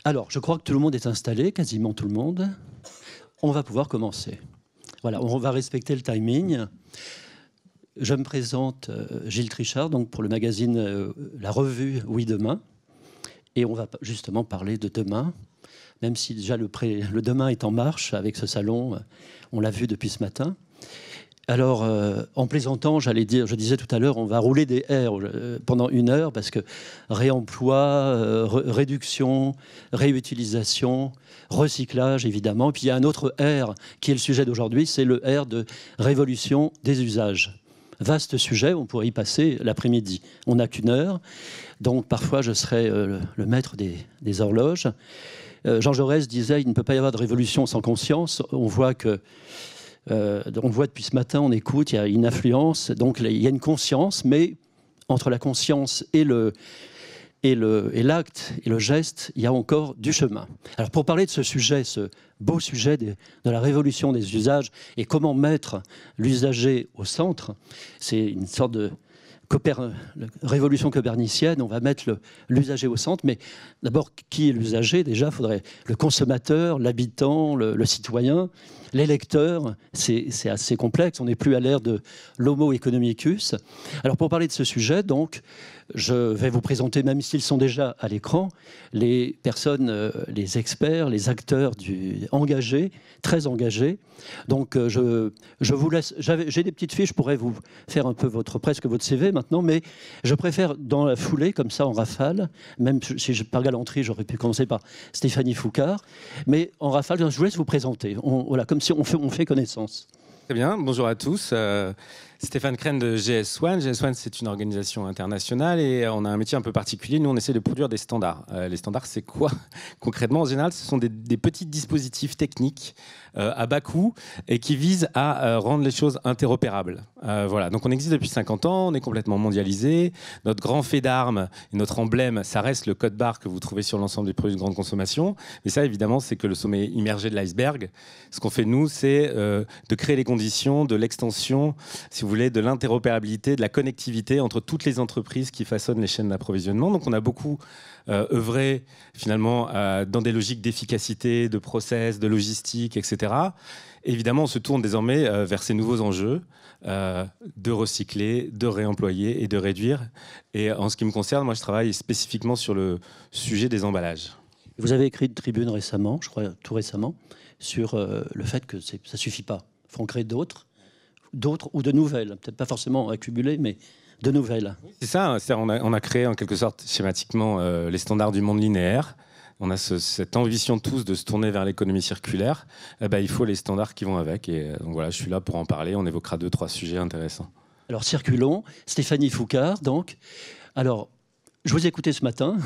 Alors, je crois que tout le monde est installé, quasiment tout le monde. On va pouvoir commencer. Voilà, on va respecter le timing. Je me présente, Gilles Trichard, donc pour le magazine La Revue Oui Demain. Et on va justement parler de demain, même si déjà le demain est en marche avec ce salon, on l'a vu depuis ce matin. Alors, en plaisantant, je disais tout à l'heure, on va rouler des R pendant 1 heure parce que réemploi, réduction, réutilisation, recyclage, évidemment. Puis il y a un autre R qui est le sujet d'aujourd'hui, c'est le R de révolution des usages. Vaste sujet, on pourrait y passer l'après-midi. On n'a qu'1 heure, donc parfois je serai le maître des horloges. Jean Jaurès disait, il ne peut pas y avoir de révolution sans conscience. On voit depuis ce matin, on écoute, il y a une influence, donc il y a une conscience, mais entre la conscience et l'acte et le geste, il y a encore du chemin. Alors pour parler de ce sujet, ce beau sujet de la révolution des usages et comment mettre l'usager au centre, c'est une sorte de révolution copernicienne, on va mettre l'usager au centre, mais d'abord, qui est l'usager? Déjà, il faudrait le consommateur, l'habitant, le citoyen, l'électeur. C'est assez complexe, on n'est plus à l'ère de l'homo economicus. Alors, pour parler de ce sujet, donc, je vais vous présenter, même s'ils sont déjà à l'écran, les personnes, les experts, les acteurs engagés, très engagés. Donc, je vous laisse. J'ai des petites fiches, je pourrais vous faire un peu presque votre CV maintenant, mais je préfère dans la foulée, comme ça, en rafale, même si par galanterie, j'aurais pu commencer par Stéphanie Foucard, mais en rafale, je vous laisse vous présenter. Voilà, comme si on fait connaissance. Très bien, bonjour à tous. Stéphane Crène de GS1. GS1, c'est une organisation internationale et on a un métier un peu particulier. Nous, on essaie de produire des standards. Les standards, c'est quoi? Concrètement, en général, ce sont des petits dispositifs techniques à bas coût et qui visent à rendre les choses interopérables. Voilà. Donc, on existe depuis 50 ans, on est complètement mondialisé. Notre grand fait d'armes et notre emblème, ça reste le code barre que vous trouvez sur l'ensemble des produits de grande consommation. Mais ça, évidemment, c'est que le sommet immergé de l'iceberg. Ce qu'on fait, nous, c'est de créer les conditions de l'extension, si vous voulez, de l'interopérabilité, de la connectivité entre toutes les entreprises qui façonnent les chaînes d'approvisionnement. Donc on a beaucoup œuvré finalement dans des logiques d'efficacité, de process, de logistique, etc. Et évidemment, on se tourne désormais vers ces nouveaux enjeux de recycler, de réemployer et de réduire. Et en ce qui me concerne, moi je travaille spécifiquement sur le sujet des emballages. Vous avez écrit une tribune récemment, je crois tout récemment, sur le fait que ça ne suffit pas. Il faut en créer d'autres ou de nouvelles, peut-être pas forcément accumulées, mais de nouvelles. C'est ça, on a créé en quelque sorte schématiquement les standards du monde linéaire. On a cette ambition tous de se tourner vers l'économie circulaire. Il faut les standards qui vont avec. Et donc voilà, je suis là pour en parler. On évoquera 2-3 sujets intéressants. Alors circulons. Stéphanie Foucard, donc. Alors, je vous ai écouté ce matin.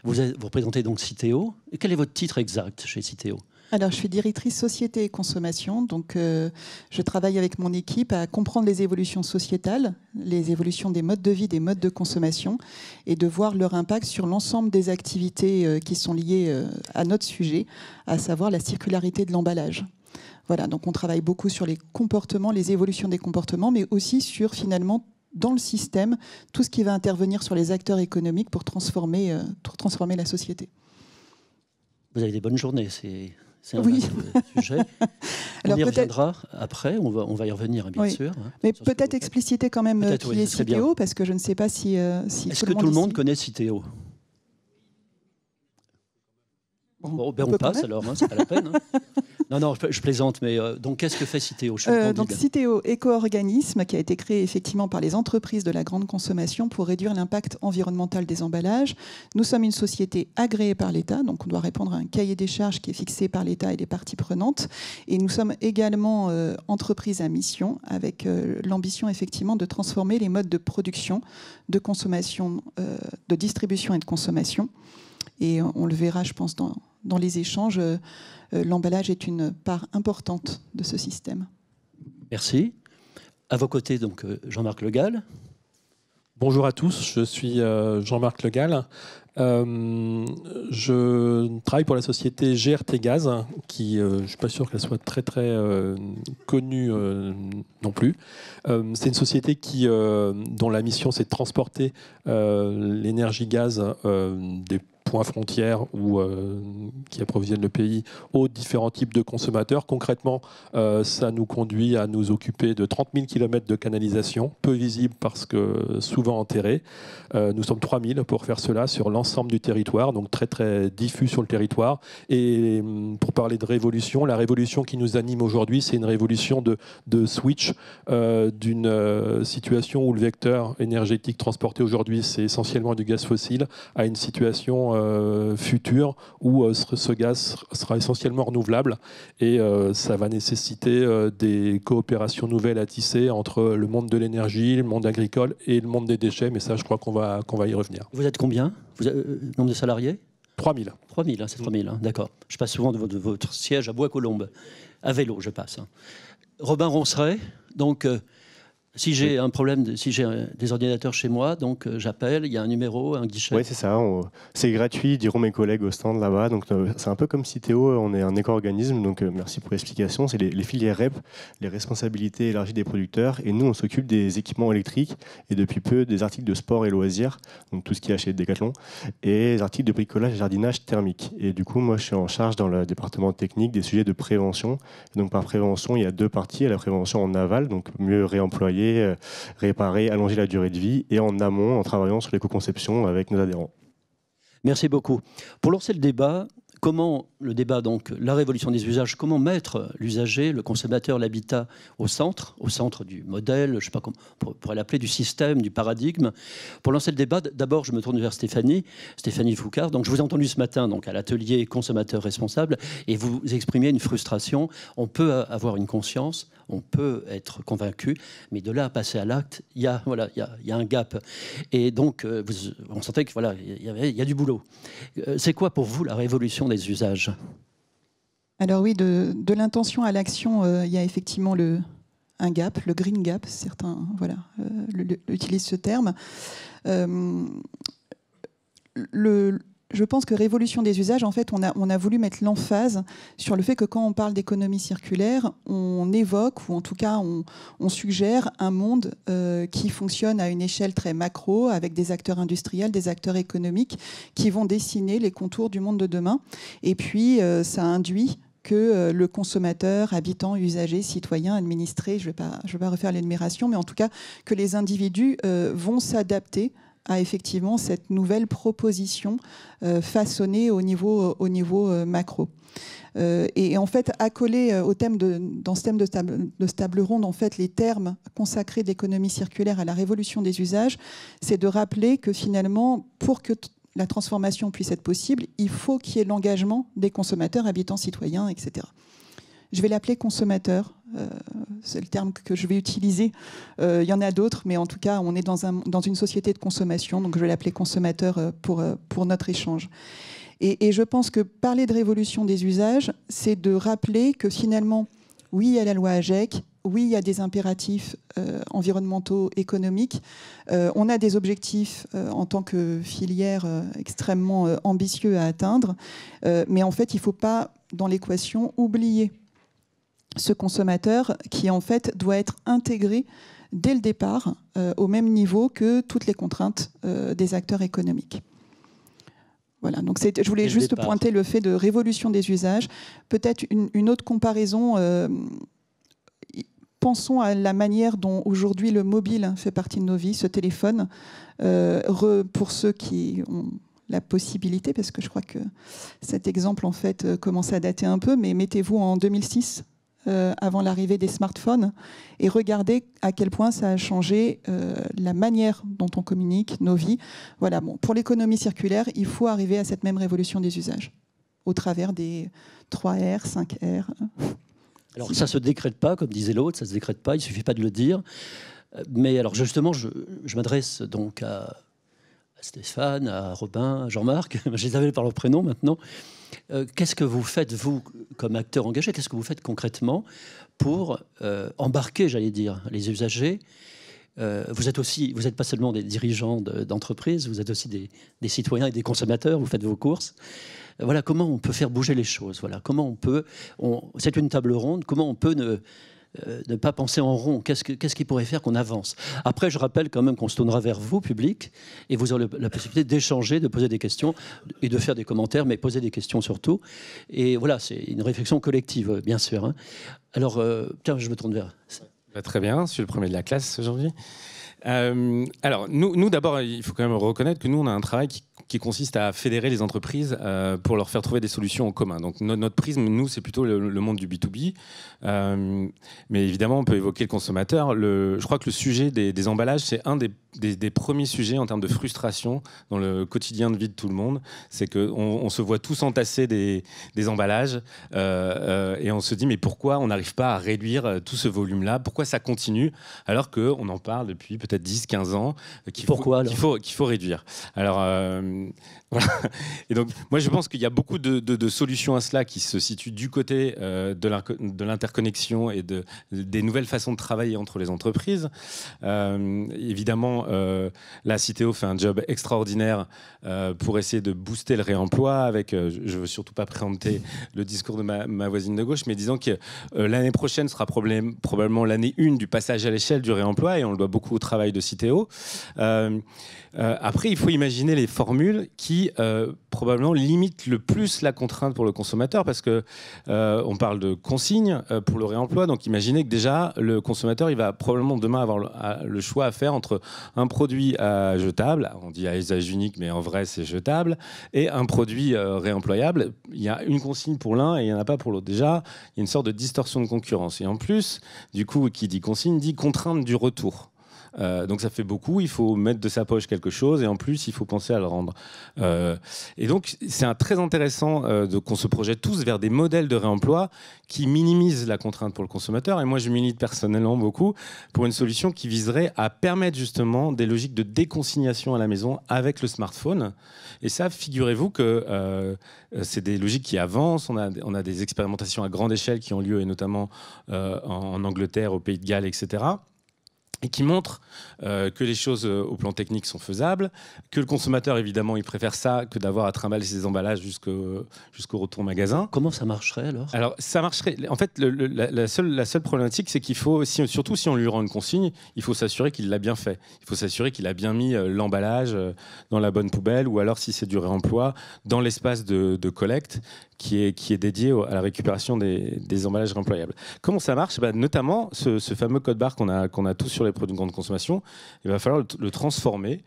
Vous représentez donc Citeo. Et quel est votre titre exact chez Citeo ? Alors, je suis directrice société et consommation. Donc, je travaille avec mon équipe à comprendre les évolutions sociétales, les évolutions des modes de vie, des modes de consommation, et de voir leur impact sur l'ensemble des activités qui sont liées à notre sujet, à savoir la circularité de l'emballage. Voilà, donc on travaille beaucoup sur les comportements, les évolutions des comportements, mais aussi sur, finalement, dans le système, tout ce qui va intervenir sur les acteurs économiques pour transformer la société. Vous avez des bonnes journées, c'est un sujet. On y reviendra après, on va y revenir bien sûr. Hein, mais peut-être expliciter quand même qui est Citeo, parce que je ne sais pas si est-ce que tout le monde connaît Citeo? Bon, on passe alors, hein, c'est pas la peine. Hein. Non, je plaisante, mais donc qu'est-ce que fait Citeo? Donc Citeo, éco-organisme qui a été créé effectivement par les entreprises de la grande consommation pour réduire l'impact environnemental des emballages. Nous sommes une société agréée par l'État, donc on doit répondre à un cahier des charges qui est fixé par l'État et les parties prenantes. Et nous sommes également entreprise à mission avec l'ambition effectivement de transformer les modes de production, de consommation, de distribution et de consommation. Et on le verra, je pense, dans les échanges, l'emballage est une part importante de ce système. Merci. À vos côtés, donc, Jean-Marc Le Gall. Bonjour à tous, je suis Jean-Marc Le Gall. Je travaille pour la société GRT Gaz, qui, je ne suis pas sûr qu'elle soit très connue non plus. C'est une société dont la mission c'est de transporter l'énergie gaz des points frontières ou qui approvisionnent le pays aux différents types de consommateurs. Concrètement, ça nous conduit à nous occuper de 30 000 km de canalisation, peu visibles parce que souvent enterrés. Nous sommes 3 000 pour faire cela sur l'ensemble du territoire, donc très très diffus sur le territoire. Et pour parler de révolution, la révolution qui nous anime aujourd'hui, c'est une révolution de switch d'une situation où le vecteur énergétique transporté aujourd'hui, c'est essentiellement du gaz fossile, à une situation future où ce gaz sera essentiellement renouvelable et ça va nécessiter des coopérations nouvelles à tisser entre le monde de l'énergie, le monde agricole et le monde des déchets, mais ça je crois qu'on va y revenir. Vous êtes combien? Nombre de salariés? 3 000. 3 000, hein, c'est 3 000, hein, d'accord. Je passe souvent de votre siège à Bois-Colombes. À vélo, je passe. Hein. Robin Ronceret, donc... si j'ai un problème, si j'ai des ordinateurs chez moi, donc j'appelle, il y a un numéro, un guichet. Oui, c'est ça. C'est gratuit, diront mes collègues au stand là-bas. Donc c'est un peu comme Citeo, on est un éco-organisme. Donc merci pour l'explication. C'est les filières REP, les responsabilités élargies des producteurs. Et nous, on s'occupe des équipements électriques et depuis peu des articles de sport et loisirs, donc tout ce qui est chez Decathlon, et les articles de bricolage et jardinage thermique. Et du coup, moi, je suis en charge dans le département technique des sujets de prévention. Et donc par prévention, il y a deux parties. Il y a la prévention en aval, donc mieux réemployer, réparer, allonger la durée de vie, et en amont, en travaillant sur l'éco-conception avec nos adhérents. Merci beaucoup. Pour lancer le débat, donc la révolution des usages, comment mettre l'usager, le consommateur, l'habitat au centre du modèle, je ne sais pas comment on pourrait l'appeler, du système, du paradigme. Pour lancer le débat, d'abord je me tourne vers Stéphanie Foucard. Donc je vous ai entendu ce matin donc à l'atelier consommateur responsable et vous exprimez une frustration. On peut avoir une conscience, on peut être convaincu, mais de là à passer à l'acte, il y a un gap. Et donc on sentait que voilà, il y a du boulot. C'est quoi pour vous la révolution des usages? Alors oui, de l'intention à l'action, il y a effectivement un gap, le green gap, certains utilisent ce terme. Je pense que révolution des usages, en fait, on a voulu mettre l'emphase sur le fait que quand on parle d'économie circulaire, on évoque, ou en tout cas on suggère un monde qui fonctionne à une échelle très macro, avec des acteurs industriels, des acteurs économiques qui vont dessiner les contours du monde de demain. Et puis, ça induit que le consommateur, habitant, usager, citoyen, administré, je vais pas refaire l'énumération, mais en tout cas que les individus vont s'adapter à effectivement cette nouvelle proposition façonnée au niveau macro. Et en fait, accoler dans ce thème de cette table ronde, en fait, les termes consacrés d'économie circulaire à la révolution des usages, c'est de rappeler que finalement, pour que la transformation puisse être possible, il faut qu'il y ait l'engagement des consommateurs, habitants, citoyens, etc. Je vais l'appeler consommateur, c'est le terme que je vais utiliser. Il y en a d'autres, mais en tout cas, on est dans une société de consommation, donc je vais l'appeler consommateur pour notre échange. Et je pense que parler de révolution des usages, c'est de rappeler que finalement, oui, il y a la loi AGEC, oui, il y a des impératifs environnementaux, économiques. On a des objectifs en tant que filière extrêmement ambitieux à atteindre. Mais en fait, il ne faut pas, dans l'équation, oublier ce consommateur qui, en fait, doit être intégré dès le départ au même niveau que toutes les contraintes des acteurs économiques. Voilà, donc je voulais juste pointer le fait de révolution des usages. Peut-être une autre comparaison. Pensons à la manière dont aujourd'hui le mobile fait partie de nos vies, ce téléphone. Pour ceux qui ont la possibilité, parce que je crois que cet exemple en fait commence à dater un peu, mais mettez-vous en 2006, avant l'arrivée des smartphones, et regardez à quel point ça a changé la manière dont on communique, nos vies. Voilà, bon, pour l'économie circulaire, il faut arriver à cette même révolution des usages, au travers des 3R, 5R. Alors ça ne se décrète pas, comme disait l'autre, ça ne se décrète pas, il ne suffit pas de le dire. Mais alors justement, je m'adresse donc à Stéphane, à Robin, à Jean-Marc, je les avais par leur prénom maintenant. Qu'est-ce que vous faites, vous, comme acteur engagé, qu'est-ce que vous faites concrètement pour embarquer, j'allais dire, les usagers? Vous n'êtes pas seulement des dirigeants d'entreprises, vous êtes aussi des citoyens et des consommateurs, vous faites vos courses. Voilà, comment on peut faire bouger les choses? Voilà, comment on peut... c'est une table ronde, comment on peut ne pas penser en rond. Qu'est-ce qui pourrait faire qu'on avance? Après, je rappelle quand même qu'on se tournera vers vous, public, et vous aurez la possibilité d'échanger, de poser des questions et de faire des commentaires, mais poser des questions surtout. Et voilà, c'est une réflexion collective, bien sûr. Hein. Alors, tiens, je me tourne vers... Très bien, je suis le premier de la classe aujourd'hui. Alors, nous d'abord, il faut quand même reconnaître que nous, on a un travail qui consiste à fédérer les entreprises pour leur faire trouver des solutions en commun. Donc, notre prisme, nous, c'est plutôt le monde du B2B. Mais évidemment, on peut évoquer le consommateur. Je crois que le sujet des emballages, c'est un des premiers sujets en termes de frustration dans le quotidien de vie de tout le monde. C'est qu'on se voit tous entasser des emballages et on se dit, mais pourquoi on n'arrive pas à réduire tout ce volume-là? Pourquoi ça continue alors qu'on en parle depuis peut-être 10-15 ans qu'il faut réduire? Alors, voilà. Et donc, moi, je pense qu'il y a beaucoup de solutions à cela qui se situent du côté de l'interconnexion et des nouvelles façons de travailler entre les entreprises. Évidemment, la Citeo fait un job extraordinaire pour essayer de booster le réemploi avec, je ne veux surtout pas préempter le discours de ma voisine de gauche, mais disons que l'année prochaine sera probablement l'année 1 du passage à l'échelle du réemploi et on le doit beaucoup au travail de Citeo. Après, il faut imaginer les formules qui probablement limitent le plus la contrainte pour le consommateur parce que on parle de consignes pour le réemploi. Donc imaginez que déjà le consommateur il va probablement demain avoir le choix à faire entre un produit jetable, on dit à usage unique mais en vrai c'est jetable, et un produit réemployable. Il y a une consigne pour l'un et il n'y en a pas pour l'autre. Déjà, il y a une sorte de distorsion de concurrence. Et en plus, du coup, qui dit consigne dit contrainte du retour. Donc ça fait beaucoup, il faut mettre de sa poche quelque chose et en plus il faut penser à le rendre. Et donc c'est très intéressant qu'on se projette tous vers des modèles de réemploi qui minimisent la contrainte pour le consommateur. Et moi je milite personnellement beaucoup pour une solution qui viserait à permettre justement des logiques de déconsignation à la maison avec le smartphone. Et ça, figurez-vous que c'est des logiques qui avancent. On a des expérimentations à grande échelle qui ont lieu et notamment en Angleterre, au Pays de Galles, etc. Et qui montre que les choses au plan technique sont faisables, que le consommateur, évidemment, il préfère ça que d'avoir à trimballer ses emballages jusqu'au retour magasin. Comment ça marcherait alors? Alors, ça marcherait. En fait, la seule problématique, c'est qu'il faut, surtout si on lui rend une consigne, il faut s'assurer qu'il l'a bien fait. Il faut s'assurer qu'il a bien mis l'emballage dans la bonne poubelle, ou alors, si c'est du réemploi, dans l'espace de collecte qui est dédié à la récupération des emballages réemployables. Comment ça marche? Notamment, ce fameux code barre qu'on a tous sur les produits de grande consommation, il va falloir le transformer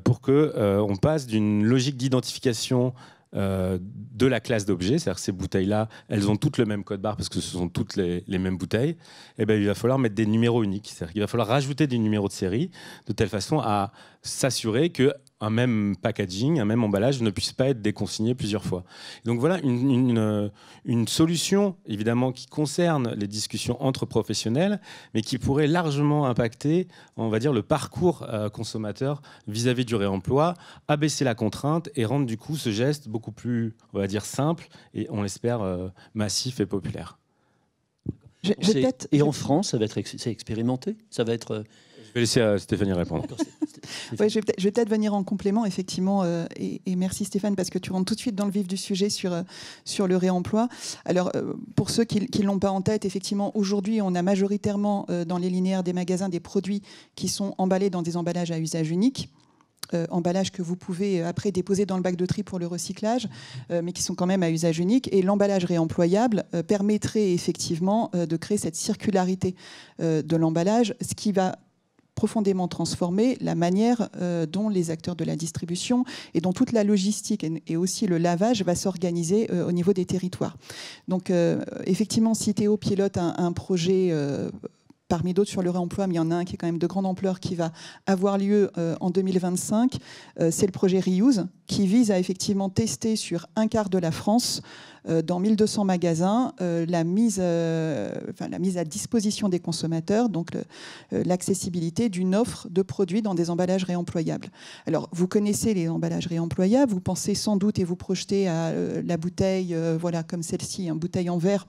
pour qu'on passe d'une logique d'identification de la classe d'objets, c'est-à-dire que ces bouteilles-là, elles ont toutes le même code barre parce que ce sont toutes les mêmes bouteilles, et il va falloir mettre des numéros uniques, c'est-à-dire qu'il va falloir rajouter des numéros de série de telle façon à s'assurer qu'un même packaging, un même emballage ne puisse pas être déconsigné plusieurs fois. Donc voilà une solution évidemment qui concerne les discussions entre professionnels, mais qui pourrait largement impacter, on va dire, le parcours consommateur vis-à-vis du réemploi, abaisser la contrainte et rendre du coup ce geste beaucoup plus, on va dire, simple et on l'espère massif et populaire. Et en France, ça va être expérimenté, ça va être. Je vais laisser Stéphanie répondre. Ouais, je vais peut-être venir en complément, effectivement, et merci Stéphane, parce que tu rentres tout de suite dans le vif du sujet sur le réemploi. Alors, pour ceux qui ne l'ont pas en tête, effectivement, aujourd'hui, on a majoritairement dans les linéaires des magasins des produits qui sont emballés dans des emballages à usage unique. Emballages que vous pouvez après déposer dans le bac de tri pour le recyclage, mais qui sont quand même à usage unique. Et l'emballage réemployable permettrait effectivement de créer cette circularité de l'emballage, ce qui va profondément transformer la manière dont les acteurs de la distribution et dont toute la logistique et aussi le lavage va s'organiser au niveau des territoires. Donc effectivement, Citeo pilote un projet parmi d'autres sur le réemploi, mais il y en a un qui est quand même de grande ampleur qui va avoir lieu en 2025. C'est le projet Reuse qui vise à effectivement tester sur un quart de la France dans 1200 magasins la mise à disposition des consommateurs, donc l'accessibilité d'une offre de produits dans des emballages réemployables. Alors, vous connaissez les emballages réemployables, vous pensez sans doute et vous projetez à la bouteille, voilà, comme celle-ci, une bouteille en verre.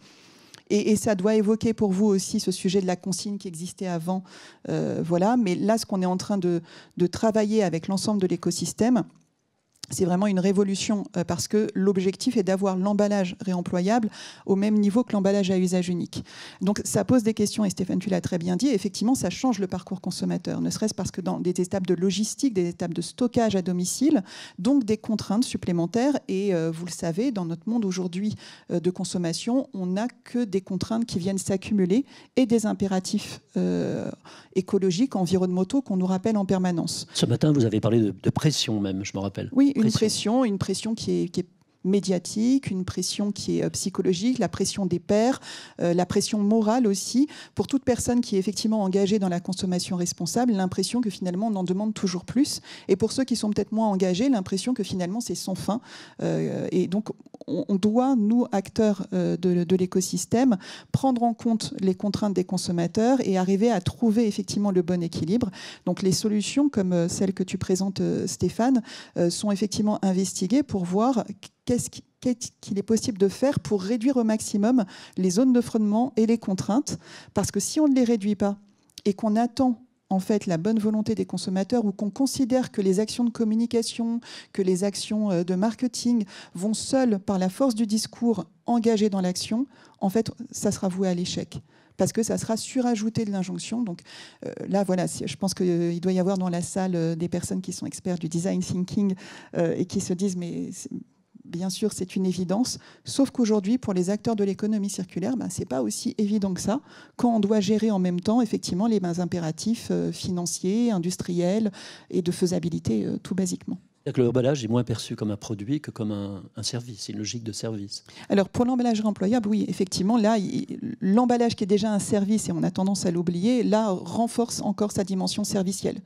Et ça doit évoquer pour vous aussi ce sujet de la consigne qui existait avant. Voilà. Mais là, ce qu'on est en train de travailler avec l'ensemble de l'écosystème, C'est vraiment une révolution parce que l'objectif est d'avoir l'emballage réemployable au même niveau que l'emballage à usage unique. Donc ça pose des questions, et Stéphane, tu l'as très bien dit, effectivement ça change le parcours consommateur, ne serait-ce parce que dans des étapes de logistique, des étapes de stockage à domicile, donc des contraintes supplémentaires, et vous le savez, dans notre monde aujourd'hui de consommation, on n'a que des contraintes qui viennent s'accumuler et des impératifs écologiques, environnementaux qu'on nous rappelle en permanence. Ce matin, vous avez parlé de pression même, je me rappelle. Oui, une pression qui est médiatique, une pression qui est psychologique, la pression des pairs, la pression morale aussi. Pour toute personne qui est effectivement engagée dans la consommation responsable, l'impression que finalement on en demande toujours plus. Et pour ceux qui sont peut-être moins engagés, l'impression que finalement c'est sans fin. Et donc on doit, nous, acteurs de l'écosystème, prendre en compte les contraintes des consommateurs et arriver à trouver effectivement le bon équilibre. Donc les solutions, comme celles que tu présentes, Stéphane, sont effectivement investiguées pour voir qu'est-ce qu'il est possible de faire pour réduire au maximum les zones de frottement et les contraintes. Parce que si on ne les réduit pas et qu'on attend en fait la bonne volonté des consommateurs, ou qu'on considère que les actions de communication, que les actions de marketing vont seules, par la force du discours, engager dans l'action, en fait, ça sera voué à l'échec. Parce que ça sera surajouté de l'injonction. Donc là, voilà, je pense qu'il doit y avoir dans la salle des personnes qui sont experts du design thinking et qui se disent, mais bien sûr, c'est une évidence, sauf qu'aujourd'hui, pour les acteurs de l'économie circulaire, ce n'est pas aussi évident que ça, quand on doit gérer en même temps, effectivement, les impératifs financiers, industriels et de faisabilité, tout basiquement. C'est-à-dire que l'emballage est moins perçu comme un produit que comme un service, c'est une logique de service. Alors, pour l'emballage réemployable, oui, effectivement, là, l'emballage qui est déjà un service, et on a tendance à l'oublier, là, renforce encore sa dimension servicielle.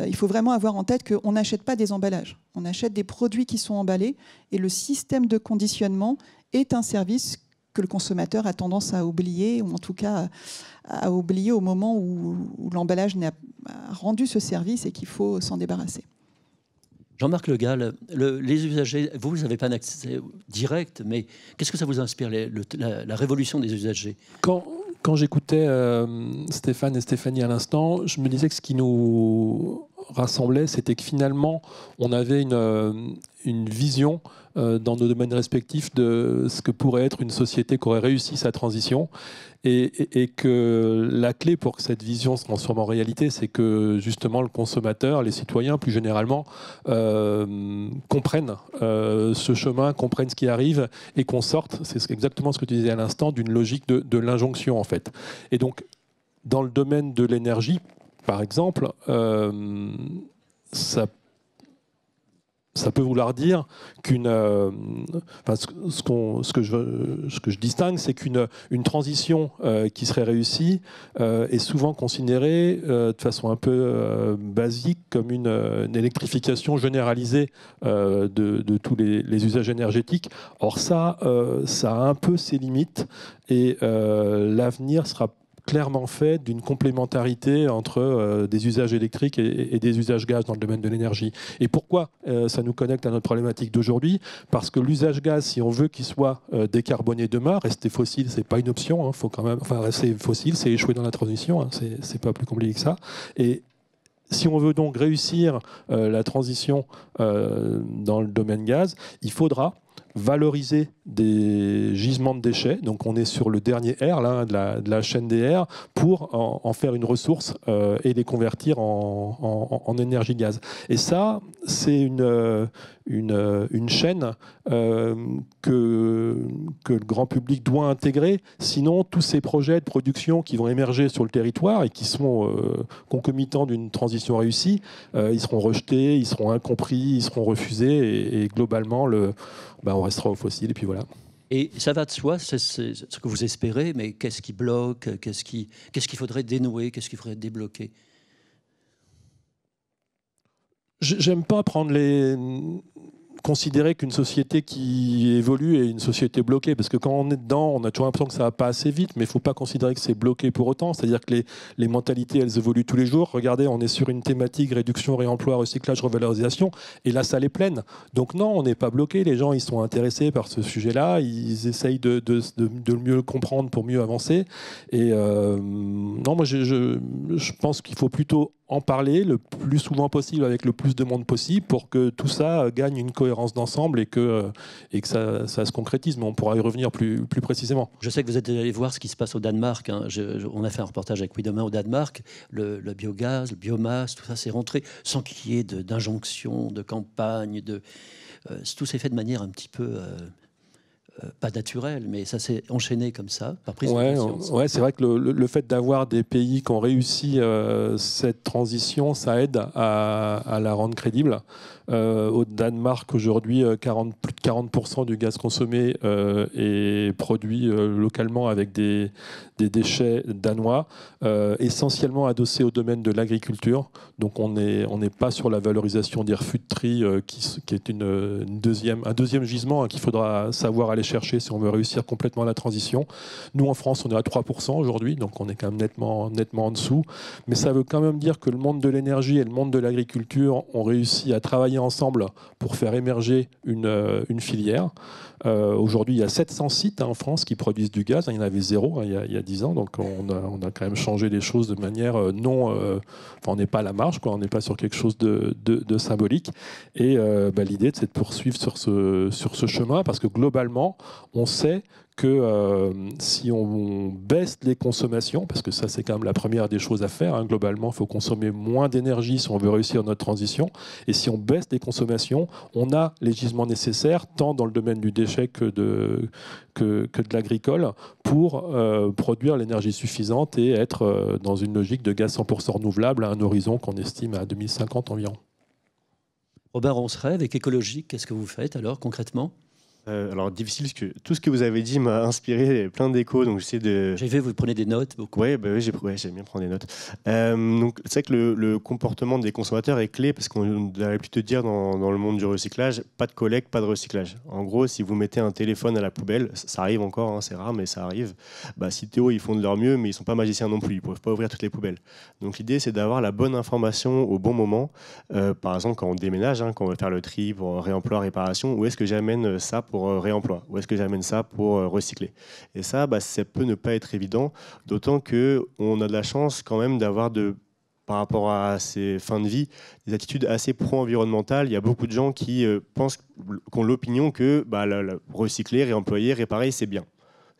Il faut vraiment avoir en tête qu'on n'achète pas des emballages. On achète des produits qui sont emballés, et le système de conditionnement est un service que le consommateur a tendance à oublier, ou en tout cas à oublier au moment où l'emballage a rendu ce service et qu'il faut s'en débarrasser. Jean-Marc Le Gall, les usagers, vous n'avez pas un accès direct, mais qu'est-ce que ça vous inspire, la révolution des usagers ? Quand j'écoutais Stéphane et Stéphanie à l'instant, je me disais que ce qui nous rassemblait, c'était que finalement, on avait une vision dans nos domaines respectifs de ce que pourrait être une société qui aurait réussi sa transition, et que la clé pour que cette vision se transforme en réalité, c'est que justement le consommateur, les citoyens plus généralement, comprennent ce chemin, comprennent ce qui arrive, et qu'on sorte, c'est exactement ce que tu disais à l'instant, d'une logique de l'injonction en fait. Et donc, dans le domaine de l'énergie, par exemple, ça peut vouloir dire ce que je distingue, c'est qu'une transition qui serait réussie est souvent considérée de façon un peu basique comme une électrification généralisée de tous les usages énergétiques. Or ça a un peu ses limites, et l'avenir sera clairement fait d'une complémentarité entre des usages électriques et des usages gaz dans le domaine de l'énergie. Et pourquoi ça nous connecte à notre problématique d'aujourd'hui? Parce que l'usage gaz, si on veut qu'il soit décarboné demain, rester fossile, c'est pas une option. Hein, faut quand même, rester fossile, c'est échouer dans la transition. Hein, c'est pas plus compliqué que ça. Et si on veut donc réussir la transition dans le domaine gaz, il faudra valoriser des gisements de déchets, donc on est sur le dernier R là, de la chaîne des R, pour en faire une ressource et les convertir en énergie gaz. Et ça, c'est une chaîne que le grand public doit intégrer, sinon tous ces projets de production qui vont émerger sur le territoire et qui sont concomitants d'une transition réussie, ils seront rejetés, ils seront incompris, ils seront refusés, et globalement on restera au fossile, et puis voilà. Et ça va de soi, c'est ce que vous espérez, mais qu'est-ce qui bloque, qu'est-ce qu'il faudrait dénouer, qu'est-ce qu'il faudrait débloquer? J'aime pas considérer qu'une société qui évolue est une société bloquée, parce que quand on est dedans, on a toujours l'impression que ça va pas assez vite, mais il faut pas considérer que c'est bloqué pour autant. C'est-à-dire que les mentalités, elles évoluent tous les jours. Regardez, on est sur une thématique réduction, réemploi, recyclage, revalorisation, et la salle est pleine. Donc non, on n'est pas bloqué. Les gens, ils sont intéressés par ce sujet-là, ils essayent de mieux le comprendre pour mieux avancer. Et non, moi, je pense qu'il faut plutôt en parler le plus souvent possible avec le plus de monde possible pour que tout ça gagne une cohérence d'ensemble et que ça se concrétise. Mais on pourra y revenir plus précisément. Je sais que vous êtes allé voir ce qui se passe au Danemark. Hein. On a fait un reportage avec Oui Demain au Danemark. Le biogaz, le biomasse, tout ça s'est rentré sans qu'il y ait d'injonction, de campagne. Tout s'est fait de manière un petit peu... pas naturel, mais ça s'est enchaîné comme ça, par prise de conscience. Ouais, c'est vrai que le fait d'avoir des pays qui ont réussi cette transition, ça aide à la rendre crédible. Au Danemark, aujourd'hui, plus de 40% du gaz consommé est produit localement avec des déchets danois, essentiellement adossés au domaine de l'agriculture. Donc on n'est pas sur la valorisation des refus de tri, qui est un deuxième gisement qu'il faudra savoir aller chercher si on veut réussir complètement la transition. Nous, en France, on est à 3% aujourd'hui, donc on est quand même nettement en dessous. Mais ça veut quand même dire que le monde de l'énergie et le monde de l'agriculture ont réussi à travailler ensemble pour faire émerger une filière. Aujourd'hui, il y a 700 sites en France qui produisent du gaz. Il y en avait 0 il y a 10 ans, donc on a quand même changé les choses de manière on n'est pas à la marge, quoi. On n'est pas sur quelque chose de symbolique. Et l'idée, c'est de poursuivre sur ce chemin, parce que globalement, on sait que si on baisse les consommations, parce que ça c'est quand même la première des choses à faire, hein, globalement il faut consommer moins d'énergie si on veut réussir notre transition, et si on baisse les consommations, on a les gisements nécessaires, tant dans le domaine du déchet que de l'agricole, pour produire l'énergie suffisante et être dans une logique de gaz 100% renouvelable à un horizon qu'on estime à 2050 environ. Robert Ronceret, avec Écologique, qu'est-ce que vous faites alors concrètement ? Alors difficile, parce que tout ce que vous avez dit m'a inspiré plein d'échos, donc j'essaie de... J'ai vu, vous prenez des notes beaucoup. Oui, j'aime bien prendre des notes. Donc c'est vrai que le comportement des consommateurs est clé, parce qu'on aurait pu te dire dans le monde du recyclage, pas de collecte, pas de recyclage. En gros, si vous mettez un téléphone à la poubelle, ça arrive encore, hein, c'est rare, mais ça arrive. Citeo, ils font de leur mieux, mais ils sont pas magiciens non plus, ils peuvent pas ouvrir toutes les poubelles. Donc l'idée, c'est d'avoir la bonne information au bon moment. Par exemple, quand on déménage, hein, quand on va faire le tri pour réemploi, réparation, où est-ce que j'amène ça pour réemploi, où est-ce que j'amène ça pour recycler. Et ça, ça peut ne pas être évident, d'autant qu'on a de la chance quand même d'avoir par rapport à ces fins de vie, des attitudes assez pro-environnementales. Il y a beaucoup de gens qui ont l'opinion que recycler, réemployer, réparer, c'est bien.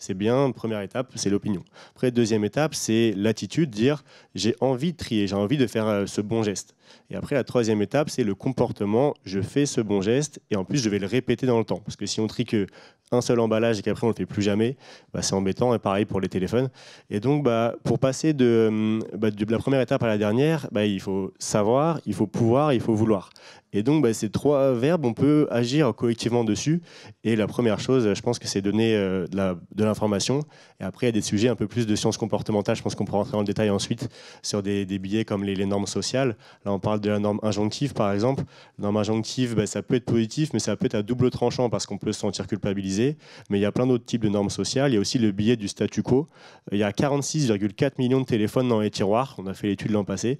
C'est bien, première étape, c'est l'opinion. Après, deuxième étape, c'est l'attitude, dire j'ai envie de trier, j'ai envie de faire ce bon geste. Et après, la troisième étape, c'est le comportement, je fais ce bon geste et en plus, je vais le répéter dans le temps. Parce que si on trie qu'un seul emballage et qu'après, on ne le fait plus jamais, c'est embêtant, et pareil pour les téléphones. Et donc, pour passer de la première étape à la dernière, il faut savoir, il faut pouvoir, il faut vouloir. Et donc, ces trois verbes, on peut agir collectivement dessus. Et la première chose, je pense que c'est donner de l'information. Et après, il y a des sujets un peu plus de sciences comportementales. Je pense qu'on pourra rentrer dans le détail ensuite sur des billets comme les normes sociales. Là, on parle de la norme injonctive, par exemple. La norme injonctive, ça peut être positif, mais ça peut être à double tranchant parce qu'on peut se sentir culpabilisé. Mais il y a plein d'autres types de normes sociales. Il y a aussi le billet du statu quo. Il y a 46,4 millions de téléphones dans les tiroirs. On a fait l'étude l'an passé.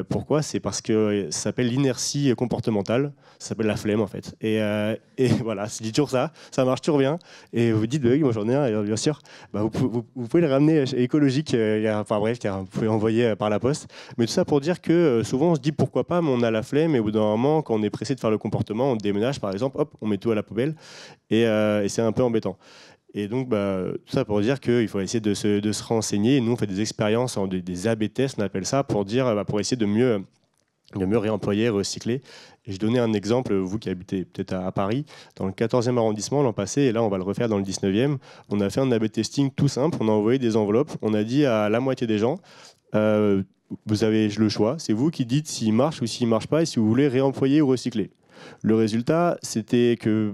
Pourquoi ? C'est parce que ça s'appelle l'inertie comportementale, ça s'appelle la flemme en fait. Et voilà, je dis toujours ça marche toujours bien. Et vous dites, oui, moi j'en ai un, bien sûr. Vous pouvez le ramener chez Écologique, vous pouvez envoyer par la poste. Mais tout ça pour dire que souvent on se dit pourquoi pas, mais on a la flemme et au bout d'un moment, quand on est pressé de faire le comportement, on déménage par exemple, hop, on met tout à la poubelle et c'est un peu embêtant. Et donc, tout ça pour dire qu'il faut essayer de se renseigner. Nous, on fait des expériences, des A/B tests, on appelle ça, pour essayer de mieux réemployer, recycler. Et je donnais un exemple, vous qui habitez peut-être à Paris, dans le 14e arrondissement l'an passé, et là on va le refaire dans le 19e, on a fait un A/B testing tout simple, on a envoyé des enveloppes, on a dit à la moitié des gens, vous avez le choix, c'est vous qui dites s'il marche ou s'il ne marche pas, et si vous voulez réemployer ou recycler. Le résultat, c'était que...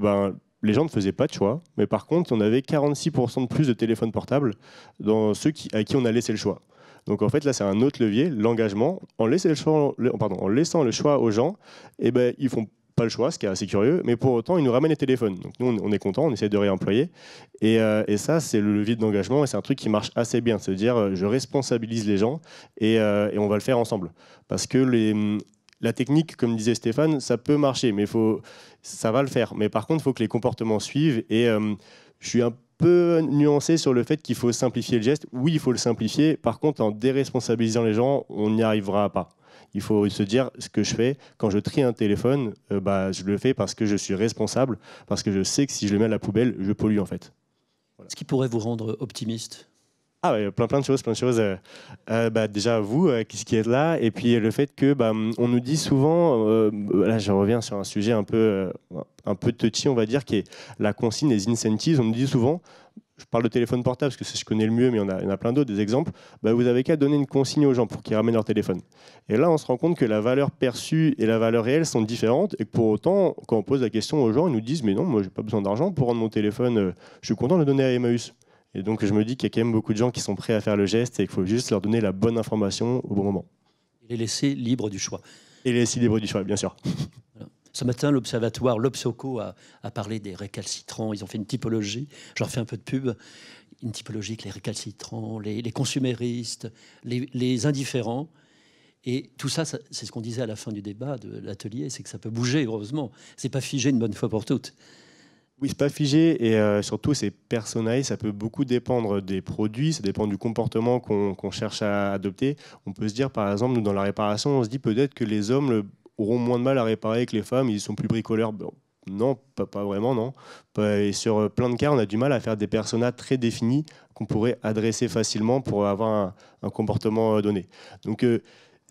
les gens ne faisaient pas de choix, mais par contre, on avait 46% de plus de téléphones portables dans ceux à qui on a laissé le choix. Donc en fait, là, c'est un autre levier, l'engagement. En laissant le choix aux gens, ils ne font pas le choix, ce qui est assez curieux, mais pour autant, ils nous ramènent les téléphones. Donc nous, on est contents, on essaie de réemployer. Et ça, c'est le levier d'engagement, et c'est un truc qui marche assez bien. C'est-à-dire, je responsabilise les gens, et on va le faire ensemble. Parce que la technique, comme disait Stéphane, ça peut marcher, mais ça va le faire. Mais par contre, il faut que les comportements suivent. Et je suis un peu nuancé sur le fait qu'il faut simplifier le geste. Oui, il faut le simplifier. Par contre, en déresponsabilisant les gens, on n'y arrivera pas. Il faut se dire ce que je fais. Quand je trie un téléphone, je le fais parce que je suis responsable, parce que je sais que si je le mets à la poubelle, je pollue en fait. Voilà. Ce qui pourrait vous rendre optimiste? Ah ouais, plein de choses. Déjà vous qui êtes là, et puis le fait que on nous dit souvent, là je reviens sur un sujet un peu touchy, on va dire, qui est la consigne, les incentives. On nous dit souvent, je parle de téléphone portable parce que c'est ce que je connais le mieux, mais il y en a plein d'autres, des exemples. Vous avez qu'à donner une consigne aux gens pour qu'ils ramènent leur téléphone. Et là, on se rend compte que la valeur perçue et la valeur réelle sont différentes, et que pour autant, quand on pose la question aux gens, ils nous disent mais non, moi j'ai pas besoin d'argent pour rendre mon téléphone. Je suis content de le donner à Emmaüs. Et donc je me dis qu'il y a quand même beaucoup de gens qui sont prêts à faire le geste et qu'il faut juste leur donner la bonne information au bon moment. Et les laisser libres du choix. Et les laisser libres du choix, bien sûr. Voilà. Ce matin, l'Observatoire, l'Obsoco a parlé des récalcitrants. Ils ont fait une typologie, je leur fais un peu de pub, une typologie que les récalcitrants, les consuméristes, les indifférents. Et tout ça, c'est ce qu'on disait à la fin du débat de l'atelier, c'est que ça peut bouger, heureusement. C'est pas figé une bonne fois pour toutes. Oui, c'est pas figé, et surtout c'est personnalisé. Ça peut beaucoup dépendre des produits, ça dépend du comportement qu'on cherche à adopter. On peut se dire, par exemple, nous dans la réparation, on se dit peut-être que les hommes auront moins de mal à réparer que les femmes, ils sont plus bricoleurs. Non, pas vraiment, non. Et sur plein de cas, on a du mal à faire des personas très définis qu'on pourrait adresser facilement pour avoir un comportement donné. Donc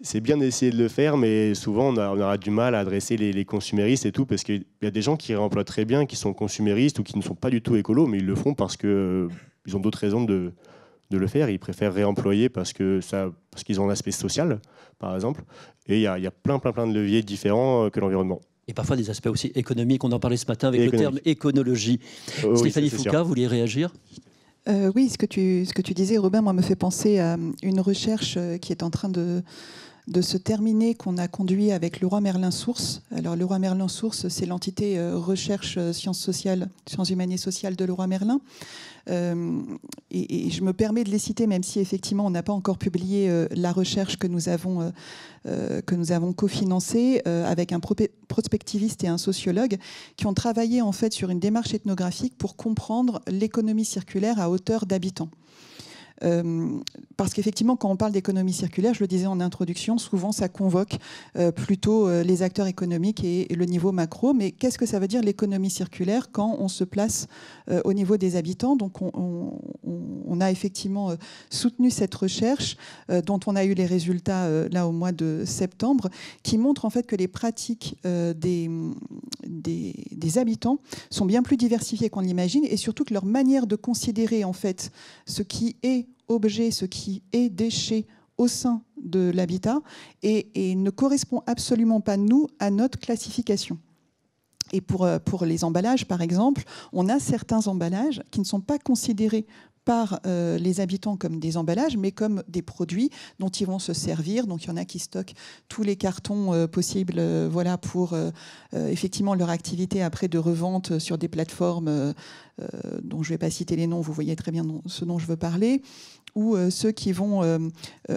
c'est bien d'essayer de le faire, mais souvent on aura du mal à adresser les consuméristes et tout, parce qu'il y a des gens qui réemploient très bien, qui sont consuméristes ou qui ne sont pas du tout écolos, mais ils le font parce qu'ils ont d'autres raisons de le faire. Ils préfèrent réemployer parce qu'ils ont un aspect social, par exemple. Et il y a plein de leviers différents que l'environnement. Et parfois des aspects aussi économiques. On en parlait ce matin avec le terme éconologie. Stéphanie Foucault, vous vouliez réagir ? Oui, ce que tu disais, Robin, moi, me fait penser à une recherche qui est en train de se terminer, qu'on a conduit avec Leroy Merlin Sources. Alors, Leroy Merlin Sources, c'est l'entité recherche sciences humaines et sociales de Leroy Merlin. Et je me permets de les citer, même si effectivement on n'a pas encore publié la recherche que nous avons cofinancée avec un prospectiviste et un sociologue qui ont travaillé en fait sur une démarche ethnographique pour comprendre l'économie circulaire à hauteur d'habitants. Parce qu'effectivement, quand on parle d'économie circulaire, je le disais en introduction, souvent ça convoque plutôt les acteurs économiques et le niveau macro. Mais qu'est-ce que ça veut dire l'économie circulaire quand on se place au niveau des habitants? Donc on a effectivement soutenu cette recherche dont on a eu les résultats là au mois de septembre, qui montrent en fait que les pratiques des habitants sont bien plus diversifiées qu'on l'imagine, et surtout que leur manière de considérer en fait ce qui est objet, ce qui est déchet au sein de l'habitat et ne correspond absolument pas, nous, à notre classification. Et pour les emballages, par exemple, on a certains emballages qui ne sont pas considérés par les habitants comme des emballages, mais comme des produits dont ils vont se servir. Donc il y en a qui stockent tous les cartons possibles voilà, pour effectivement leur activité après de revente sur des plateformes dont je ne vais pas citer les noms, vous voyez très bien ce dont je veux parler, ou ceux qui vont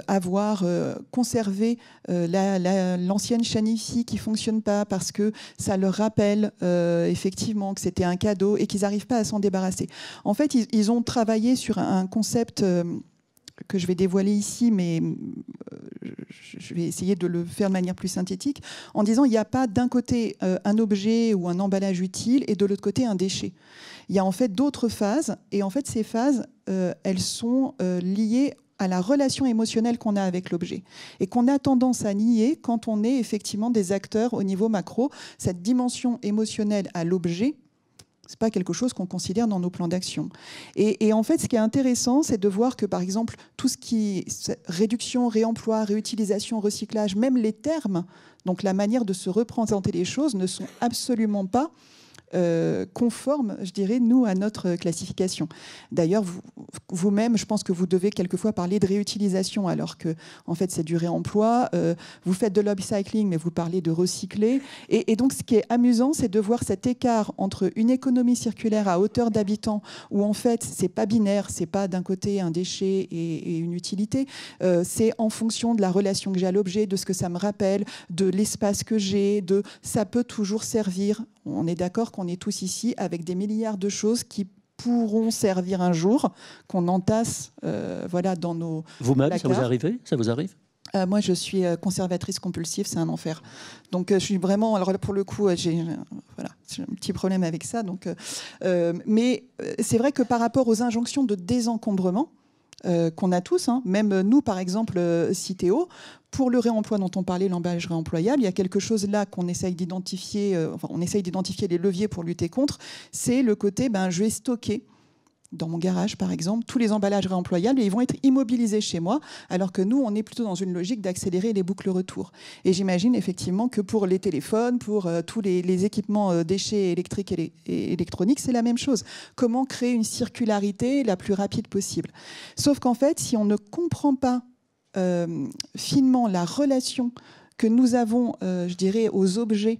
avoir conservé l'ancienne chaîne IFI qui ne fonctionne pas parce que ça leur rappelle effectivement que c'était un cadeau et qu'ils n'arrivent pas à s'en débarrasser. En fait, ils ont travaillé sur un concept que je vais dévoiler ici, mais je vais essayer de le faire de manière plus synthétique, en disant il n'y a pas d'un côté un objet ou un emballage utile et de l'autre côté un déchet. Il y a en fait d'autres phases, et en fait ces phases, elles sont liées à la relation émotionnelle qu'on a avec l'objet et qu'on a tendance à nier quand on est effectivement des acteurs au niveau macro. Cette dimension émotionnelle à l'objet, c'est pas quelque chose qu'on considère dans nos plans d'action. Et en fait, ce qui est intéressant, c'est de voir que, par exemple, tout ce qui est réduction, réemploi, réutilisation, recyclage, même les termes, donc la manière de se représenter les choses, ne sont absolument pas conformes, je dirais, nous, à notre classification. D'ailleurs, vous-même, je pense que vous devez quelquefois parler de réutilisation, alors que, en fait, c'est du réemploi. Vous faites de l'upcycling, mais vous parlez de recycler. Et donc, ce qui est amusant, c'est de voir cet écart entre une économie circulaire à hauteur d'habitants, où, en fait, c'est pas binaire, c'est pas d'un côté un déchet et une utilité. C'est en fonction de la relation que j'ai à l'objet, de ce que ça me rappelle, de l'espace que j'ai, de ça peut toujours servir. On est d'accord qu'on est tous ici avec des milliards de choses qui pourront servir un jour, qu'on entasse voilà, dans nos Vous-même, placards. ça vous arrive? Moi, je suis conservatrice compulsive, c'est un enfer. Donc, je suis vraiment... Alors, pour le coup, j'ai un petit problème avec ça. Donc, mais c'est vrai que par rapport aux injonctions de désencombrement qu'on a tous, hein, même nous, par exemple, Citeo, pour le réemploi dont on parlait, l'emballage réemployable, il y a quelque chose là qu'on essaye d'identifier, on essaye d'identifier les leviers pour lutter contre, c'est le côté, je vais stocker dans mon garage, par exemple, tous les emballages réemployables et ils vont être immobilisés chez moi, alors que nous, on est plutôt dans une logique d'accélérer les boucles retour. Et j'imagine effectivement que pour les téléphones, pour tous les équipements déchets électriques et électroniques, c'est la même chose. Comment créer une circularité la plus rapide possible? Sauf qu'en fait, si on ne comprend pas finement la relation que nous avons, je dirais, aux objets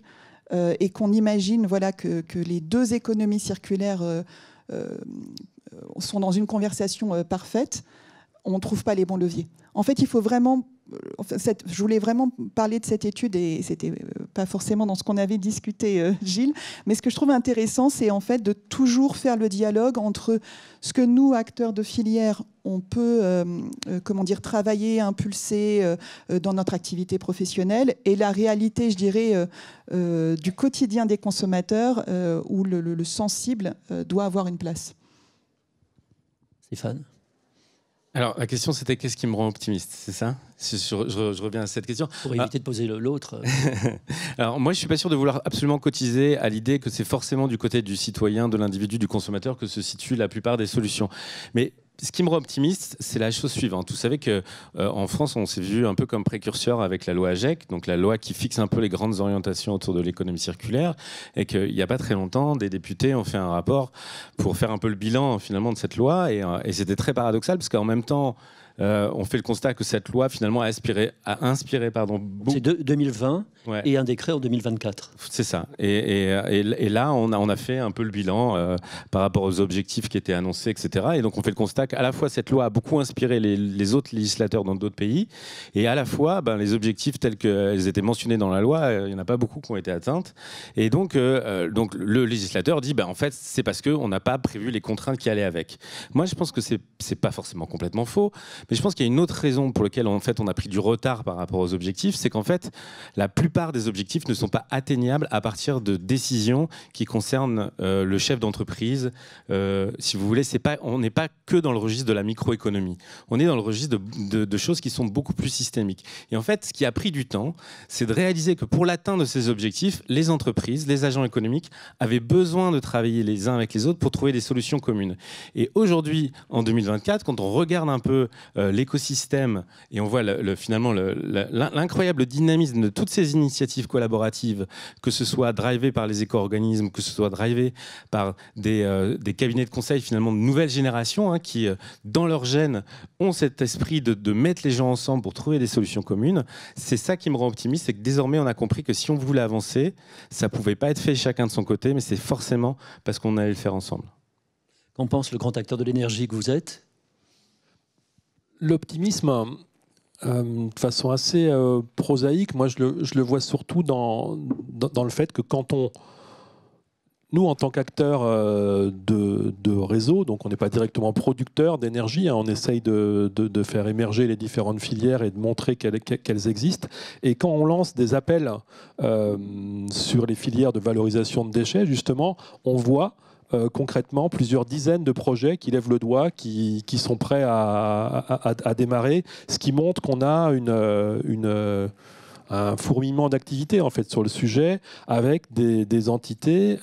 et qu'on imagine que les deux économies circulaires sont dans une conversation parfaite, on ne trouve pas les bons leviers. En fait, il faut vraiment... je voulais vraiment parler de cette étude, et c'était pas forcément dans ce qu'on avait discuté, Gilles, mais ce que je trouve intéressant, c'est en fait de toujours faire le dialogue entre ce que nous, acteurs de filière, on peut travailler, impulser dans notre activité professionnelle, et la réalité, je dirais, du quotidien des consommateurs, où le sensible doit avoir une place. Stéphane ? Alors, la question, c'était qu'est-ce qui me rend optimiste, c'est ça ? Je reviens à cette question. Pour éviter de poser l'autre. Alors, moi, je ne suis pas sûr de vouloir absolument cotiser à l'idée que c'est forcément du côté du citoyen, de l'individu, du consommateur que se situent la plupart des solutions. Mais ce qui me rend optimiste, c'est la chose suivante. Vous savez qu'en France, on s'est vu un peu comme précurseur avec la loi AGEC, donc la loi qui fixe un peu les grandes orientations autour de l'économie circulaire, et qu'il n'y a pas très longtemps, des députés ont fait un rapport pour faire un peu le bilan finalement de cette loi, et c'était très paradoxal, parce qu'en même temps, on fait le constat que cette loi finalement a inspiré beaucoup. C'est 2020 ouais. Et un décret en 2024. C'est ça. Et là, on a fait un peu le bilan par rapport aux objectifs qui étaient annoncés, etc. Et donc on fait le constat qu'à la fois cette loi a beaucoup inspiré les autres législateurs dans d'autres pays, et à la fois les objectifs tels qu'ils étaient mentionnés dans la loi, il n'y en a pas beaucoup qui ont été atteintes. Et donc le législateur dit en fait c'est parce qu'on n'a pas prévu les contraintes qui allaient avec. Moi je pense que c'est pas forcément complètement faux. Mais je pense qu'il y a une autre raison pour laquelle en fait, on a pris du retard par rapport aux objectifs, c'est qu'en fait, la plupart des objectifs ne sont pas atteignables à partir de décisions qui concernent le chef d'entreprise. Si vous voulez, on n'est pas que dans le registre de la microéconomie. On est dans le registre de choses qui sont beaucoup plus systémiques. Et en fait, ce qui a pris du temps, c'est de réaliser que pour l'atteinte de ces objectifs, les entreprises, les agents économiques avaient besoin de travailler les uns avec les autres pour trouver des solutions communes. Et aujourd'hui, en 2024, quand on regarde un peu l'écosystème et on voit finalement l'incroyable dynamisme de toutes ces initiatives collaboratives, que ce soit drivé par les éco-organismes, que ce soit drivé par des cabinets de conseil finalement de nouvelle génération qui, dans leur gène, ont cet esprit de mettre les gens ensemble pour trouver des solutions communes. C'est ça qui me rend optimiste, c'est que désormais on a compris que si on voulait avancer, ça ne pouvait pas être fait chacun de son côté, mais c'est forcément parce qu'on allait le faire ensemble. Qu'en pense le grand acteur de l'énergie que vous êtes ? L'optimisme, de façon assez prosaïque, moi je le vois surtout dans le fait que nous en tant qu'acteurs de réseau, donc on n'est pas directement producteur d'énergie, on essaye de faire émerger les différentes filières et de montrer qu'elles existent. Et quand on lance des appels sur les filières de valorisation de déchets, justement, on voit concrètement plusieurs dizaines de projets qui lèvent le doigt, qui sont prêts à démarrer, ce qui montre qu'on a un fourmillement d'activités en fait sur le sujet, avec des entités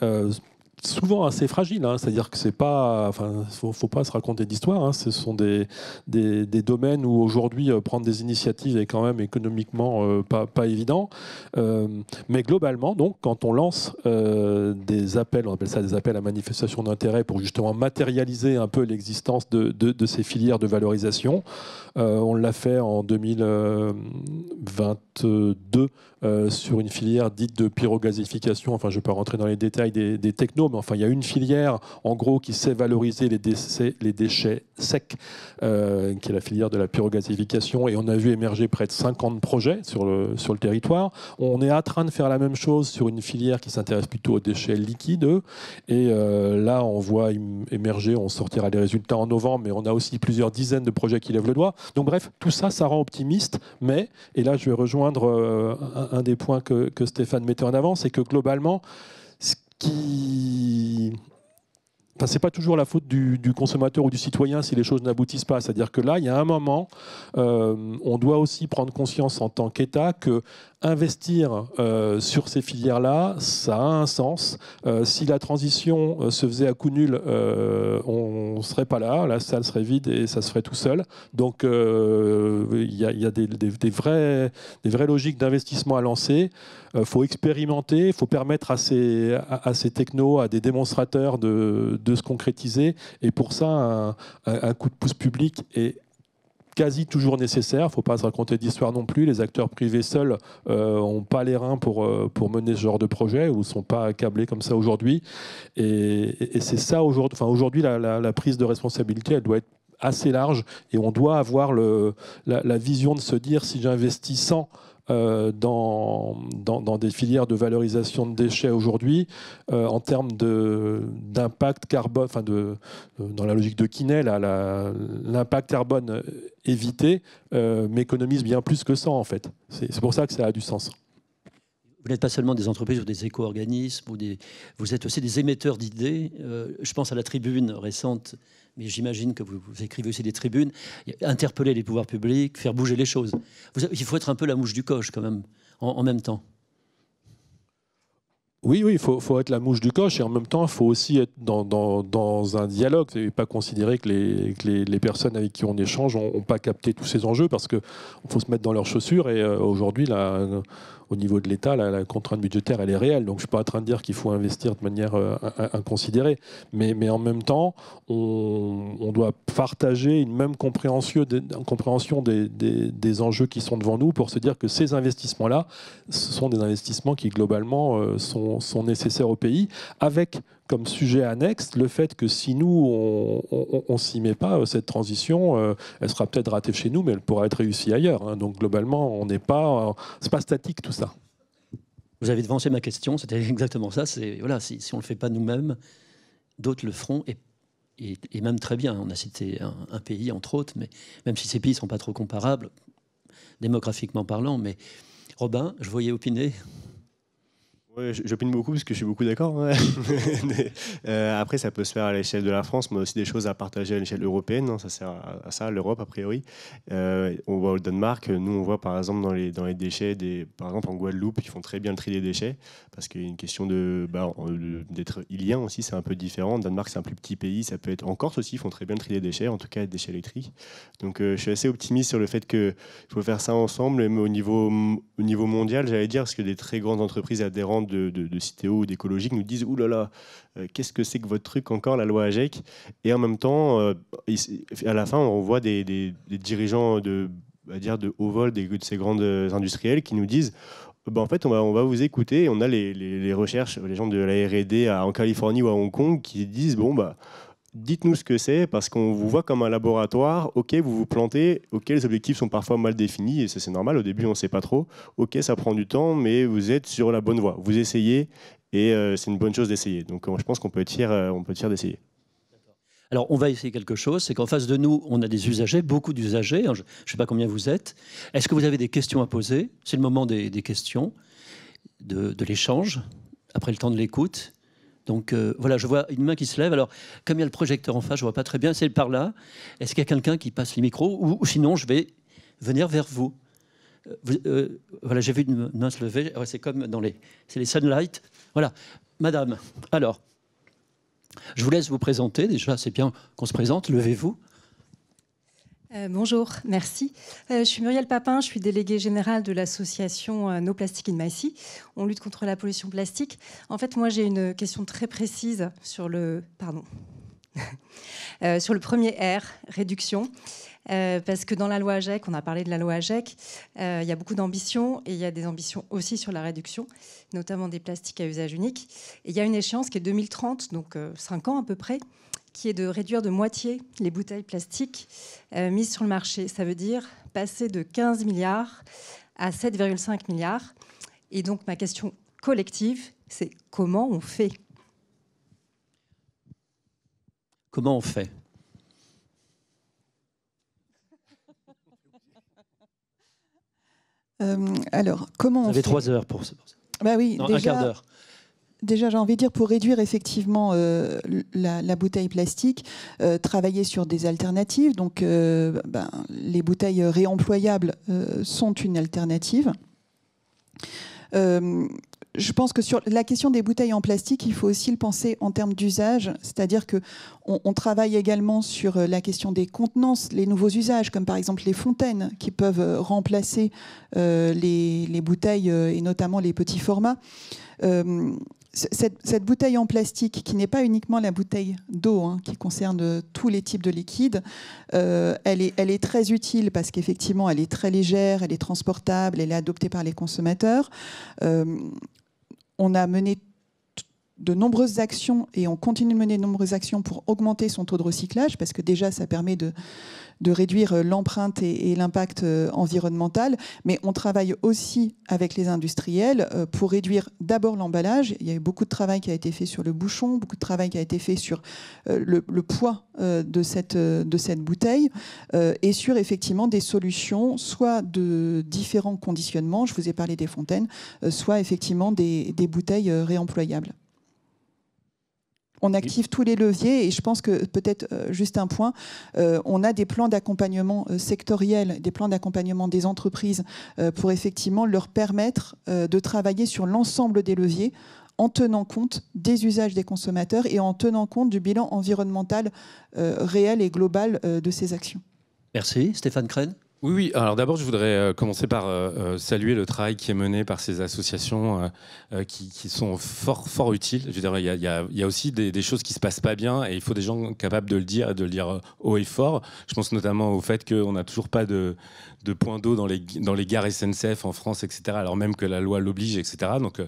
souvent assez fragiles, c'est-à-dire que c'est pas, faut pas se raconter d'histoire, ce sont des domaines où aujourd'hui prendre des initiatives est quand même économiquement pas évident, mais globalement donc quand on lance des appels, on appelle ça des appels à manifestation d'intérêt pour justement matérialiser un peu l'existence de ces filières de valorisation, on l'a fait en 2022 sur une filière dite de pyrogasification. Enfin, je ne vais pas rentrer dans les détails des technos, mais enfin, il y a une filière, en gros, qui sait valoriser les déchets secs, qui est la filière de la pyrogasification. Et on a vu émerger près de 50 projets sur le territoire. On est en train de faire la même chose sur une filière qui s'intéresse plutôt aux déchets liquides. Et là, on voit émerger, on sortira les résultats en novembre, mais on a aussi plusieurs dizaines de projets qui lèvent le doigt. Donc bref, tout ça, ça rend optimiste. Mais, et là, je vais rejoindre un des points que Stéphane mettait en avant, c'est que globalement, ce qui... Enfin, c'est pas toujours la faute du consommateur ou du citoyen si les choses n'aboutissent pas. C'est-à-dire que là, il y a un moment, on doit aussi prendre conscience en tant qu'État que investir sur ces filières-là, ça a un sens. Si la transition se faisait à coup nul, on ne serait pas là, la salle serait vide et ça se ferait tout seul. Donc il y a des vraies logiques d'investissement à lancer. Il faut expérimenter, il faut permettre à ces technos, à des démonstrateurs de se concrétiser. Et pour ça, un coup de pouce public est quasi toujours nécessaire. Il ne faut pas se raconter d'histoire non plus. Les acteurs privés seuls n'ont pas les reins pour mener ce genre de projet ou ne sont pas accablés comme ça aujourd'hui. Et c'est ça aujourd'hui. Enfin, aujourd'hui, la prise de responsabilité, elle doit être assez large et on doit avoir la vision de se dire si j'investis 100 dans des filières de valorisation de déchets aujourd'hui, en termes d'impact carbone, enfin dans la logique de Quinet, l'impact carbone évité m'économise bien plus que 100 en fait. C'est pour ça que ça a du sens. Vous n'êtes pas seulement des entreprises ou des éco-organismes, vous êtes aussi des émetteurs d'idées. Je pense à la tribune récente, mais j'imagine que vous écrivez aussi des tribunes. Interpeller les pouvoirs publics, faire bouger les choses. Il faut être un peu la mouche du coche quand même, en même temps. Oui, il faut être la mouche du coche et en même temps, il faut aussi être dans un dialogue et pas considérer que les personnes avec qui on échange n'ont pas capté tous ces enjeux parce qu'il faut se mettre dans leurs chaussures et aujourd'hui, au niveau de l'État, la contrainte budgétaire, elle est réelle. Donc, je ne suis pas en train de dire qu'il faut investir de manière inconsidérée. Mais en même temps, on doit partager une même compréhension des enjeux qui sont devant nous pour se dire que ces investissements-là, ce sont des investissements qui, globalement, sont nécessaires au pays, avec comme sujet annexe le fait que si nous, on ne s'y met pas, cette transition, elle sera peut-être ratée chez nous, mais elle pourra être réussie ailleurs. Hein. Donc globalement, c'est pas statique tout ça. Vous avez devancé ma question, c'était exactement ça. Voilà, si on ne le fait pas nous-mêmes, d'autres le feront, et même très bien. On a cité un pays, entre autres, mais même si ces pays ne sont pas trop comparables, démographiquement parlant. Mais Robin, je voyais opiner. Ouais, j'opine beaucoup parce que je suis beaucoup d'accord. Ouais. Après, ça peut se faire à l'échelle de la France, mais aussi des choses à partager à l'échelle européenne. Hein, ça sert à ça, l'Europe, a priori. On voit au Danemark, nous, on voit par exemple dans les déchets, par exemple en Guadeloupe, ils font très bien le tri des déchets parce qu'il y a une question d'être ilien aussi, c'est un peu différent. Le Danemark, c'est un plus petit pays. Ça peut être en Corse aussi, ils font très bien le tri des déchets, en tout cas les déchets électriques. Donc, je suis assez optimiste sur le fait qu'il faut faire ça ensemble, mais au niveau mondial, j'allais dire, parce que des très grandes entreprises adhérentes de Citeo ou d'écologique nous disent « Ouh là là, qu'est-ce que c'est que votre truc encore, la loi AGEC ?» Et en même temps, à la fin, on voit des dirigeants de haut vol de ces grandes industrielles qui nous disent en fait, on va vous écouter. On a les recherches, les gens de la R&D en Californie ou à Hong Kong qui disent dites-nous ce que c'est, parce qu'on vous voit comme un laboratoire. Ok, vous vous plantez. Ok, les objectifs sont parfois mal définis, et ça c'est normal. Au début, on ne sait pas trop. Ok, ça prend du temps, mais vous êtes sur la bonne voie. Vous essayez, et c'est une bonne chose d'essayer. Donc, je pense qu'on peut être fier d'essayer. Alors, on va essayer quelque chose. C'est qu'en face de nous, on a des usagers, beaucoup d'usagers. Je ne sais pas combien vous êtes. Est-ce que vous avez des questions à poser? C'est le moment des questions, de l'échange, après le temps de l'écoute. Donc voilà, je vois une main qui se lève. Alors, comme il y a le projecteur en face, je ne vois pas très bien. C'est par là. Est-ce qu'il y a quelqu'un qui passe les micros? Ou sinon, je vais venir vers vous. Voilà, j'ai vu une main se lever. Ouais, c'est comme c'est les Sunlight. Voilà, madame. Alors, je vous laisse vous présenter. Déjà, c'est bien qu'on se présente. Levez-vous. Bonjour, merci. Je suis Muriel Papin, je suis déléguée générale de l'association No Plastic in My Sea. On lutte contre la pollution plastique. En fait, moi, j'ai une question très précise sur le... Pardon. Sur le premier R, réduction. Parce que dans la loi AGEC, on a parlé de la loi AGEC, il y a beaucoup d'ambitions et il y a des ambitions aussi sur la réduction, notamment des plastiques à usage unique. Et il y a une échéance qui est 2030, donc 5 ans à peu près, qui est de réduire de moitié les bouteilles plastiques mises sur le marché. Ça veut dire passer de 15 milliards à 7,5 milliards. Et donc ma question collective, c'est comment on fait ? Comment on fait ? Alors, comment Vous on avez fait 3 heures pour ça. Bah oui, Non, déjà, un quart d'heure. Déjà, j'ai envie de dire, pour réduire effectivement la bouteille plastique, travailler sur des alternatives. Donc, les bouteilles réemployables sont une alternative. Je pense que sur la question des bouteilles en plastique, il faut aussi le penser en termes d'usage, c'est-à-dire qu'on travaille également sur la question des contenances, les nouveaux usages, comme par exemple les fontaines qui peuvent remplacer les bouteilles et notamment les petits formats. Cette bouteille en plastique, qui n'est pas uniquement la bouteille d'eau, qui concerne tous les types de liquides, elle est très utile parce qu'effectivement, elle est très légère, elle est transportable, elle est adoptée par les consommateurs. On a mené de nombreuses actions et on continue de mener de nombreuses actions pour augmenter son taux de recyclage, parce que déjà, ça permet de réduire l'empreinte et l'impact environnemental, mais on travaille aussi avec les industriels pour réduire d'abord l'emballage. Il y a eu beaucoup de travail qui a été fait sur le bouchon, beaucoup de travail qui a été fait sur le poids de cette bouteille et sur effectivement des solutions, soit de différents conditionnements, je vous ai parlé des fontaines, soit effectivement des bouteilles réemployables. On active tous les leviers et je pense que peut-être juste un point, on a des plans d'accompagnement sectoriels, des plans d'accompagnement des entreprises pour effectivement leur permettre de travailler sur l'ensemble des leviers en tenant compte des usages des consommateurs et en tenant compte du bilan environnemental réel et global de ces actions. Merci. Stéphane Crenne. Oui. Alors d'abord, je voudrais commencer par saluer le travail qui est mené par ces associations qui sont fort utiles. Je veux dire, il y a aussi des choses qui se passent pas bien et il faut des gens capables de le dire et de le dire haut et fort. Je pense notamment au fait qu'on n'a toujours pas de points d'eau dans les gares SNCF en France, etc., alors même que la loi l'oblige, etc. Donc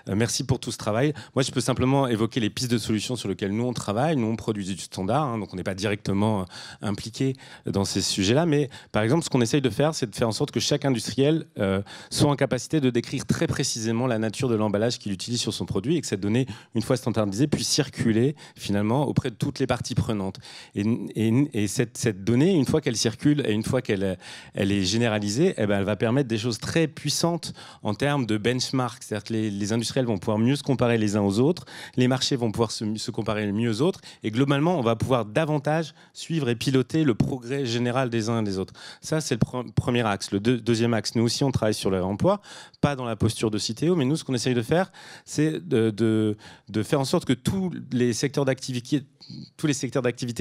merci pour tout ce travail. Moi, je peux simplement évoquer les pistes de solutions sur lesquelles nous, on travaille. Nous, on produit du standard, donc on n'est pas directement impliqué dans ces sujets-là. Mais par exemple, ce qu'on essaye de faire, c'est de faire en sorte que chaque industriel soit en capacité de décrire très précisément la nature de l'emballage qu'il utilise sur son produit et que cette donnée, une fois standardisée, puisse circuler finalement auprès de toutes les parties prenantes. Et cette donnée, une fois qu'elle circule et une fois qu'elle est généralisée, elle va permettre des choses très puissantes en termes de benchmark. C'est-à-dire que les industriels vont pouvoir mieux se comparer les uns aux autres, les marchés vont pouvoir se comparer mieux aux autres, et globalement, on va pouvoir davantage suivre et piloter le progrès général des uns et des autres. Ça, c'est le premier axe. Le deuxième axe, nous aussi, on travaille sur le réemploi, pas dans la posture de Citeo, mais nous, ce qu'on essaye de faire, c'est de faire en sorte que tous les secteurs d'activité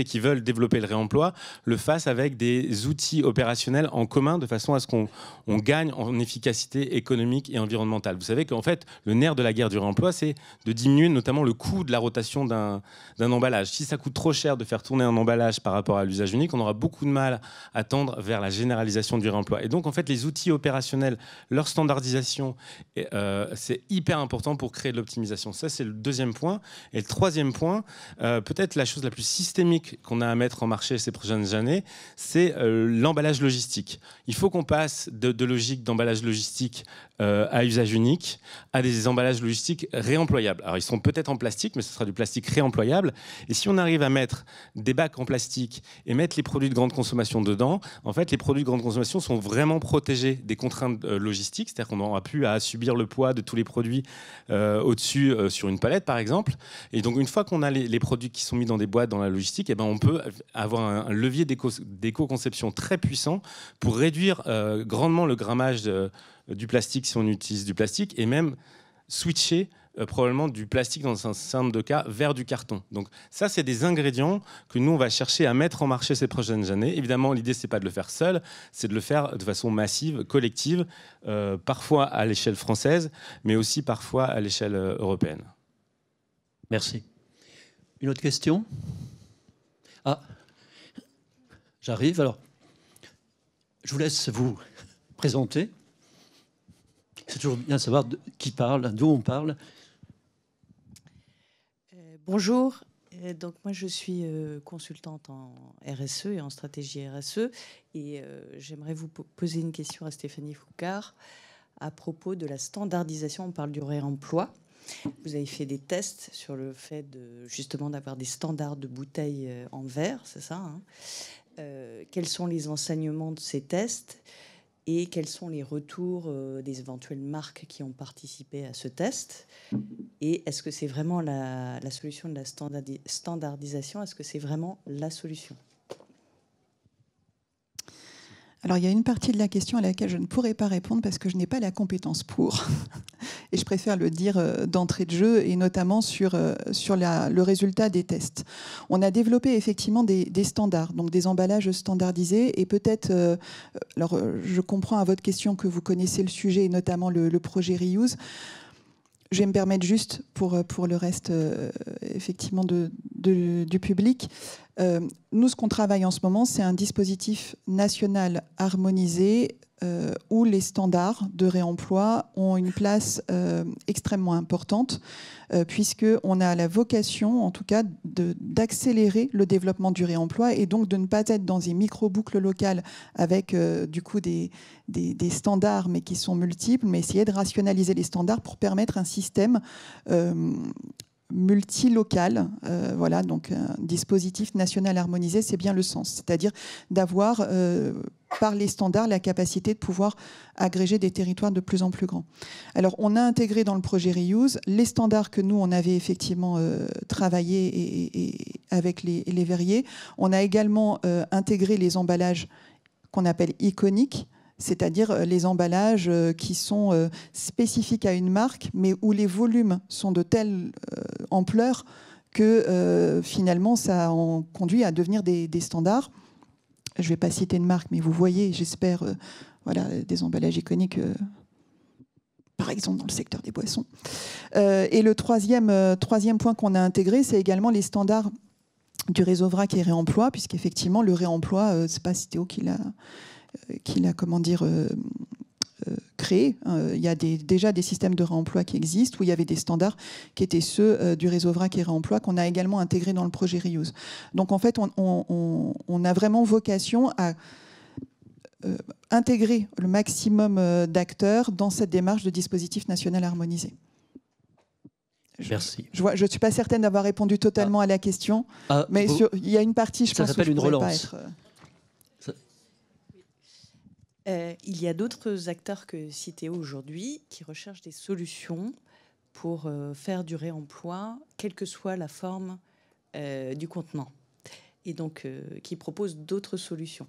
qui veulent développer le réemploi le fassent avec des outils opérationnels en commun, de façon à ce qu'on gagne en efficacité économique et environnementale. Vous savez qu'en fait, le nerf de la guerre du réemploi, c'est de diminuer notamment le coût de la rotation d'un emballage. Si ça coûte trop cher de faire tourner un emballage par rapport à l'usage unique, on aura beaucoup de mal à tendre vers la généralisation du réemploi. Et donc, en fait, les outils opérationnels, leur standardisation, c'est hyper important pour créer de l'optimisation. Ça, c'est le deuxième point. Et le troisième point, peut-être la chose la plus systémique qu'on a à mettre en marché ces prochaines années, c'est l'emballage logistique. Il faut qu'on passe de logique d'emballage logistique à usage unique à des emballages logistiques réemployables. Alors, ils sont peut-être en plastique, mais ce sera du plastique réemployable. Et si on arrive à mettre des bacs en plastique et mettre les produits de grande consommation dedans, en fait, les produits de grande consommation sont vraiment protégés des contraintes logistiques, c'est-à-dire qu'on n'aura plus à subir le poids de tous les produits au-dessus sur une palette, par exemple. Et donc, une fois qu'on a les produits qui sont mis dans des boîtes dans la logistique, on peut avoir un levier d'éco-conception très puissant pour réduire grandement le grammage du plastique si on utilise du plastique, et même switcher probablement du plastique dans un certain nombre de cas vers du carton. Donc ça, c'est des ingrédients que nous, on va chercher à mettre en marché ces prochaines années. Évidemment, l'idée, c'est pas de le faire seul, c'est de le faire de façon massive, collective, parfois à l'échelle française, mais aussi parfois à l'échelle européenne. Merci. Une autre question ? Ah, J'arrive. Alors, je vous laisse vous présenter. C'est toujours bien de savoir qui parle, d'où on parle. Bonjour. Donc moi, je suis consultante en RSE et en stratégie RSE. Et j'aimerais vous poser une question à Stéphanie Foucard à propos de la standardisation. On parle du réemploi. Vous avez fait des tests sur le fait justement d'avoir des standards de bouteilles en verre, c'est ça, hein. Quels sont les enseignements de ces tests et quels sont les retours des éventuelles marques qui ont participé à ce test? Et est-ce que c'est vraiment la solution de la standardisation? Est-ce que c'est vraiment la solution? Alors, il y a une partie de la question à laquelle je ne pourrais pas répondre parce que je n'ai pas la compétence pour. Et je préfère le dire d'entrée de jeu, et notamment sur le résultat des tests. On a développé effectivement des standards, donc des emballages standardisés. Et peut-être, alors je comprends à votre question que vous connaissez le sujet, et notamment le projet Reuse. Je vais me permettre juste, pour le reste effectivement du public, nous, ce qu'on travaille en ce moment, c'est un dispositif national harmonisé où les standards de réemploi ont une place extrêmement importante, puisqu'on a la vocation, en tout cas, d'accélérer le développement du réemploi et donc de ne pas être dans des micro-boucles locales avec du coup des standards, mais qui sont multiples, mais essayer de rationaliser les standards pour permettre un système multilocal, voilà, donc un dispositif national harmonisé, c'est bien le sens, c'est-à-dire d'avoir par les standards la capacité de pouvoir agréger des territoires de plus en plus grands. Alors on a intégré dans le projet Reuse les standards que nous on avait effectivement travaillé et avec les verriers. On a également intégré les emballages qu'on appelle iconiques, c'est-à-dire les emballages qui sont spécifiques à une marque, mais où les volumes sont de telle ampleur que finalement ça en conduit à devenir des standards. Je ne vais pas citer une marque, mais vous voyez, j'espère, voilà, des emballages iconiques, par exemple dans le secteur des boissons. Et le troisième point qu'on a intégré, c'est également les standards du réseau vrac et réemploi, puisqu'effectivement, le réemploi, ce n'est pas Citeo qui l'a comment dire, créé. Il y a déjà des systèmes de réemploi qui existent, où il y avait des standards qui étaient ceux du réseau vrac et réemploi qu'on a également intégrés dans le projet Reuse. Donc en fait, on a vraiment vocation à intégrer le maximum d'acteurs dans cette démarche de dispositif national harmonisé. Merci. Je ne suis pas certaine d'avoir répondu totalement à la question, mais il y a une partie, je pense, que je ne pourrais pas être... Il y a d'autres acteurs que Citeo aujourd'hui qui recherchent des solutions pour faire du réemploi, quelle que soit la forme du contenant, et donc qui proposent d'autres solutions.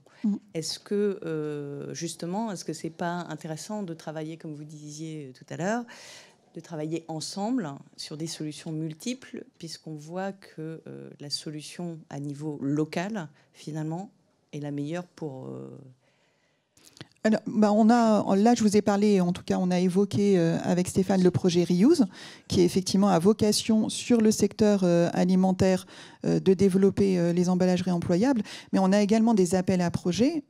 Est-ce que, justement, est-ce que c'est pas intéressant de travailler, comme vous disiez tout à l'heure, de travailler ensemble sur des solutions multiples, puisqu'on voit que la solution à niveau local, finalement, est la meilleure pour... Alors, là, je vous ai parlé, en tout cas, on a évoqué avec Stéphane le projet Reuse, qui est effectivement à vocation sur le secteur alimentaire de développer les emballages réemployables. Mais on a également des appels à projets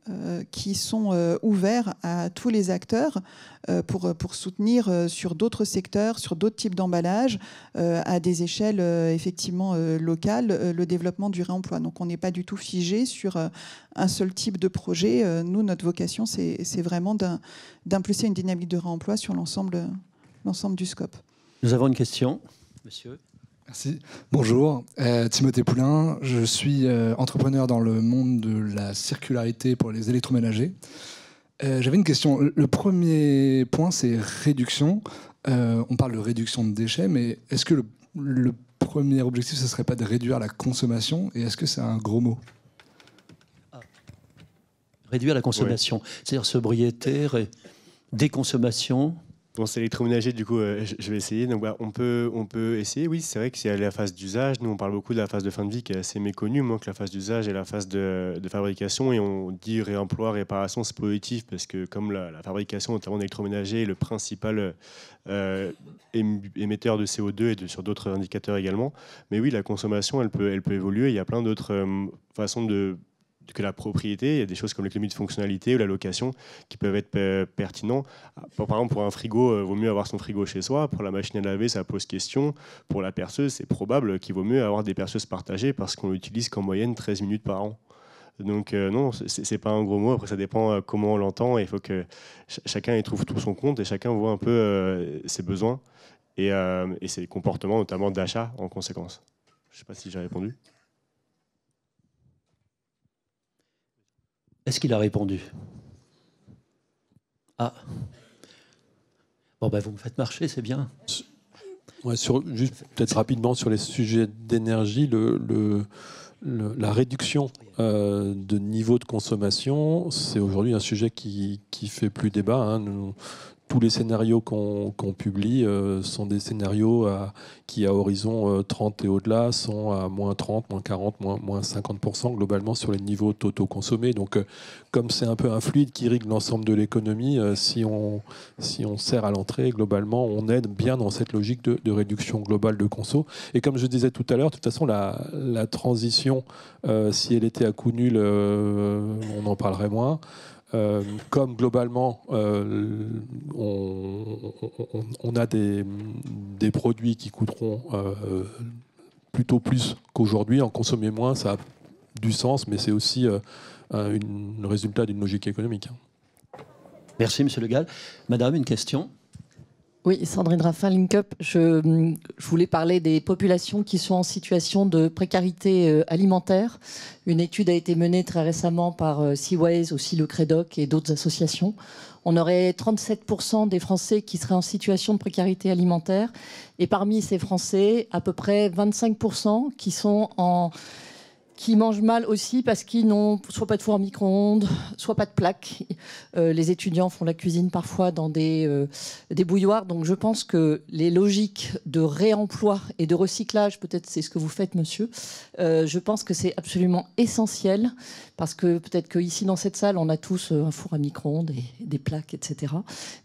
qui sont ouverts à tous les acteurs pour soutenir sur d'autres secteurs, sur d'autres types d'emballages, à des échelles effectivement locales, le développement du réemploi. Donc on n'est pas du tout figé sur un seul type de projet. Nous, notre vocation, c'est vraiment d'impulser une dynamique de réemploi sur l'ensemble du scope. Nous avons une question, monsieur. Merci. Bonjour, Timothée Poulain. Je suis entrepreneur dans le monde de la circularité pour les électroménagers. J'avais une question. Le premier point, c'est réduction. On parle de réduction de déchets, mais est-ce que le premier objectif, ce ne serait pas de réduire la consommation? Et est-ce que c'est un gros mot? Réduire la consommation, oui. C'est-à-dire sobriété, déconsommation. Bon, c'est électroménager, du coup, je vais essayer. Donc, on peut essayer, oui. C'est vrai qu'il y a la phase d'usage. Nous, on parle beaucoup de la phase de fin de vie qui est assez méconnue, moins que la phase d'usage et la phase de fabrication. Et on dit réemploi, réparation, c'est positif parce que comme la fabrication, notamment d'électroménager, est le principal émetteur de CO2 et sur d'autres indicateurs également. Mais oui, la consommation, elle peut évoluer. Il y a plein d'autres façons de que la propriété. Il y a des choses comme l'économie de fonctionnalité ou la location qui peuvent être pertinents. Par exemple, pour un frigo, il vaut mieux avoir son frigo chez soi. Pour la machine à laver, ça pose question. Pour la perceuse, c'est probable qu'il vaut mieux avoir des perceuses partagées parce qu'on l'utilise qu'en moyenne 13 minutes par an. Donc non, c'est pas un gros mot. Après, ça dépend comment on l'entend. Il faut que chacun y trouve tout son compte et chacun voit un peu ses besoins et ses comportements, notamment d'achat, en conséquence. Je ne sais pas si j'ai répondu. Est-ce qu'il a répondu? Ah. Bon, ben, vous me faites marcher, c'est bien. Ouais, juste peut-être rapidement sur les sujets d'énergie, la réduction de niveau de consommation, c'est aujourd'hui un sujet qui fait plus débat. Hein. Tous les scénarios qu'on publie sont des scénarios qui, à horizon 30 et au-delà, sont à moins 30, moins 40, moins 50% globalement sur les niveaux totaux consommés. Donc, comme c'est un peu un fluide qui irrigue l'ensemble de l'économie, si on serre à l'entrée, globalement, on aide bien dans cette logique de réduction globale de conso. Et comme je disais tout à l'heure, de toute façon, la transition, si elle était à coût nul, on en parlerait moins. Comme globalement, on a des produits qui coûteront plutôt plus qu'aujourd'hui, en consommer moins, ça a du sens, mais c'est aussi le résultat d'une logique économique. Merci, Monsieur Le Gall. Madame, une question? Oui, Sandrine Raffin, Link Up. Je voulais parler des populations qui sont en situation de précarité alimentaire. Une étude a été menée très récemment par Seaways, aussi le Crédoc et d'autres associations. On aurait 37% des Français qui seraient en situation de précarité alimentaire. Et parmi ces Français, à peu près 25% qui mangent mal aussi parce qu'ils n'ont soit pas de four à micro-ondes, soit pas de plaque. Les étudiants font la cuisine parfois dans des bouilloires. Donc je pense que les logiques de réemploi et de recyclage, peut-être c'est ce que vous faites, monsieur, je pense que c'est absolument essentiel parce que peut-être qu'ici dans cette salle, on a tous un four à micro-ondes et des plaques, etc.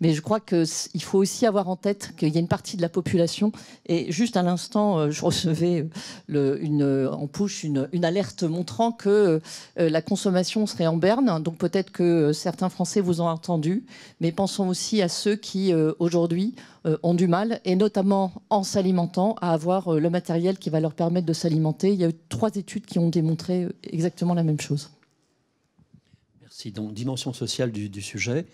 Mais je crois qu'il faut aussi avoir en tête qu'il y a une partie de la population, et juste à l'instant, je recevais en push une alerte montrant que la consommation serait en berne. Donc peut-être que certains Français vous ont entendu, mais pensons aussi à ceux qui, aujourd'hui, ont du mal, et notamment en s'alimentant, à avoir le matériel qui va leur permettre de s'alimenter. Il y a eu 3 études qui ont démontré exactement la même chose. Merci. Donc, dimension sociale du sujet.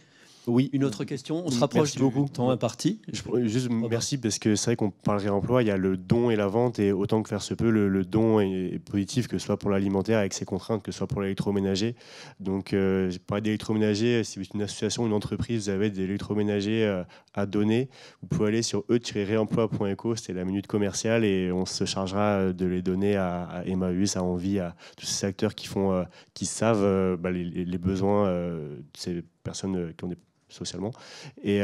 Oui. Une autre question? On se rapproche du temps imparti. Juste merci, parce que c'est vrai qu'on parle réemploi, il y a le don et la vente, et autant que faire se peut, le don est positif, que ce soit pour l'alimentaire avec ses contraintes, que ce soit pour l'électroménager. Donc, j'ai parlé d'électroménager. Si vous êtes une association, une entreprise, vous avez des électroménagers à donner, vous pouvez aller sur e-réemploi.eco, c'est la minute commerciale, et on se chargera de les donner à Emmaüs, à Envie, à tous ces acteurs qui savent les besoins de ces personnes qui ont des socialement. Et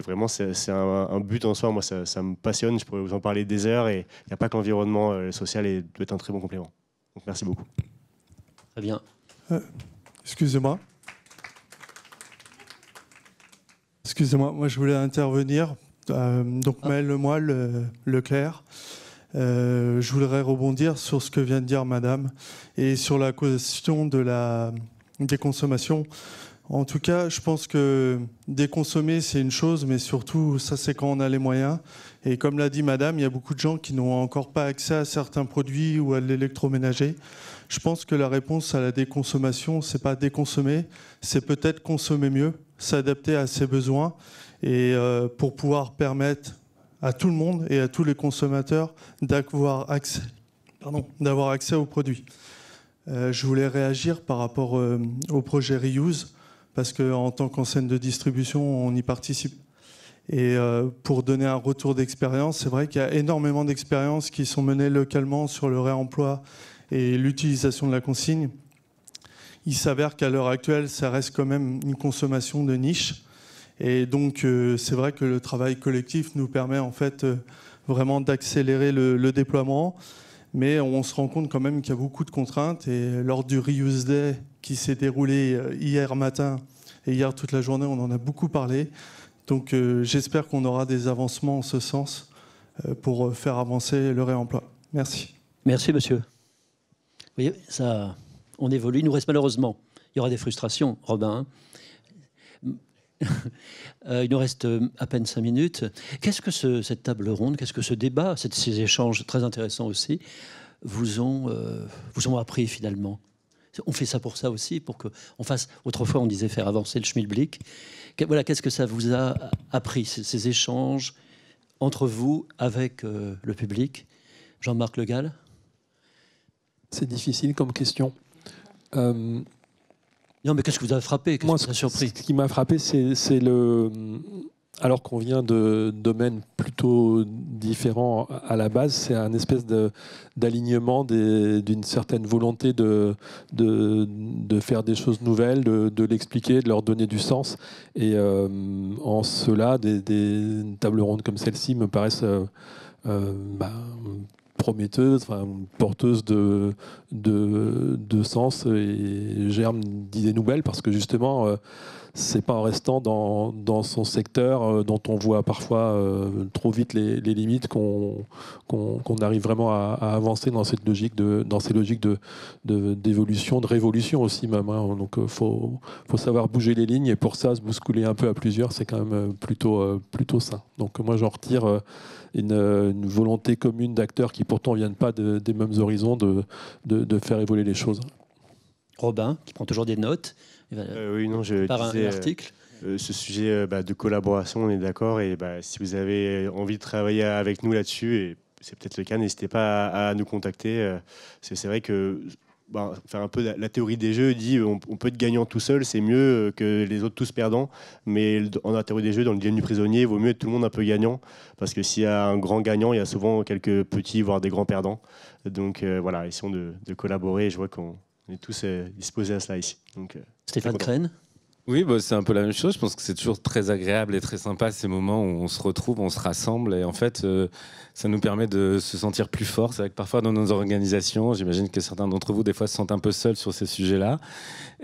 vraiment, c'est un but en soi. Moi, ça me passionne. Je pourrais vous en parler des heures. Et il n'y a pas que l'environnement social doit être un très bon complément. Donc, merci beaucoup. Très bien. Excusez-moi. Moi je voulais intervenir. Maël Lemoyle, Leclerc. Je voudrais rebondir sur ce que vient de dire Madame et sur la question des consommations. En tout cas, je pense que déconsommer, c'est une chose, mais surtout, ça, c'est quand on a les moyens. Et comme l'a dit Madame, il y a beaucoup de gens qui n'ont encore pas accès à certains produits ou à l'électroménager. Je pense que la réponse à la déconsommation, c'est pas déconsommer, c'est peut-être consommer mieux, s'adapter à ses besoins, et pour pouvoir permettre à tout le monde et à tous les consommateurs d'avoir accès aux produits. Je voulais réagir par rapport au projet Reuse, parce qu'en tant qu'enseigne de distribution, on y participe. Et pour donner un retour d'expérience, c'est vrai qu'il y a énormément d'expériences qui sont menées localement sur le réemploi et l'utilisation de la consigne. Il s'avère qu'à l'heure actuelle, ça reste quand même une consommation de niche. Et donc, c'est vrai que le travail collectif nous permet en fait vraiment d'accélérer le déploiement. Mais on se rend compte quand même qu'il y a beaucoup de contraintes. Et lors du Reuse Day qui s'est déroulé hier matin et hier toute la journée, on en a beaucoup parlé. Donc j'espère qu'on aura des avancements en ce sens pour faire avancer le réemploi. Merci. Merci, monsieur. Vous voyez, on évolue. Il nous reste malheureusement, il y aura des frustrations, Robin. Il nous reste à peine 5 minutes. Qu'est-ce que cette table ronde, qu'est-ce que ce débat, ces échanges très intéressants aussi, vous ont appris finalement? On fait ça pour ça aussi, pour qu'on fasse... Autrefois, on disait faire avancer le schmilblick. Voilà, qu'est-ce que ça vous a appris, ces échanges entre vous, avec le public? Jean-Marc Le Gall? C'est difficile comme question. Non, mais qu'est-ce que vous a frappé? Qu'est-ce qui vous a surpris? Ce qui m'a frappé, c'est le... Alors qu'on vient de domaines plutôt différents à la base, c'est un espèce d'alignement d'une certaine volonté de faire des choses nouvelles, de l'expliquer, de leur donner du sens. Et en cela, des tables rondes comme celle-ci me paraissent prometteuse, porteuse de sens et germe d'idées nouvelles, parce que justement, c'est pas en restant dans son secteur dont on voit parfois trop vite les limites qu'on arrive vraiment à avancer dans ces logiques d'évolution, de révolution aussi même. Hein. Donc faut savoir bouger les lignes, et pour ça, se bousculer un peu à plusieurs, c'est quand même plutôt sain. Donc moi, j'en retire une volonté commune d'acteurs qui pourtant ne viennent pas des mêmes horizons de faire évoluer les choses. Robin, qui prend toujours des notes. Oui, non, je disais, un article. Ce sujet de collaboration, on est d'accord. Et si vous avez envie de travailler avec nous là-dessus, et c'est peut-être le cas, n'hésitez pas à nous contacter. C'est vrai que faire un peu la théorie des jeux dit on peut être gagnant tout seul, c'est mieux que les autres tous perdants. Mais en la théorie des jeux, dans le dilemme du prisonnier, il vaut mieux être tout le monde un peu gagnant, parce que s'il y a un grand gagnant, il y a souvent quelques petits, voire des grands perdants. Donc voilà, essayons de collaborer. Je vois qu'on est tous disposés à cela ici. Donc, Stéphane Crène? Oui, c'est un peu la même chose. Je pense que c'est toujours très agréable et très sympa, ces moments où on se retrouve, on se rassemble. Et en fait, ça nous permet de se sentir plus forts. C'est vrai que parfois, dans nos organisations, j'imagine que certains d'entre vous, des fois, se sentent un peu seuls sur ces sujets-là.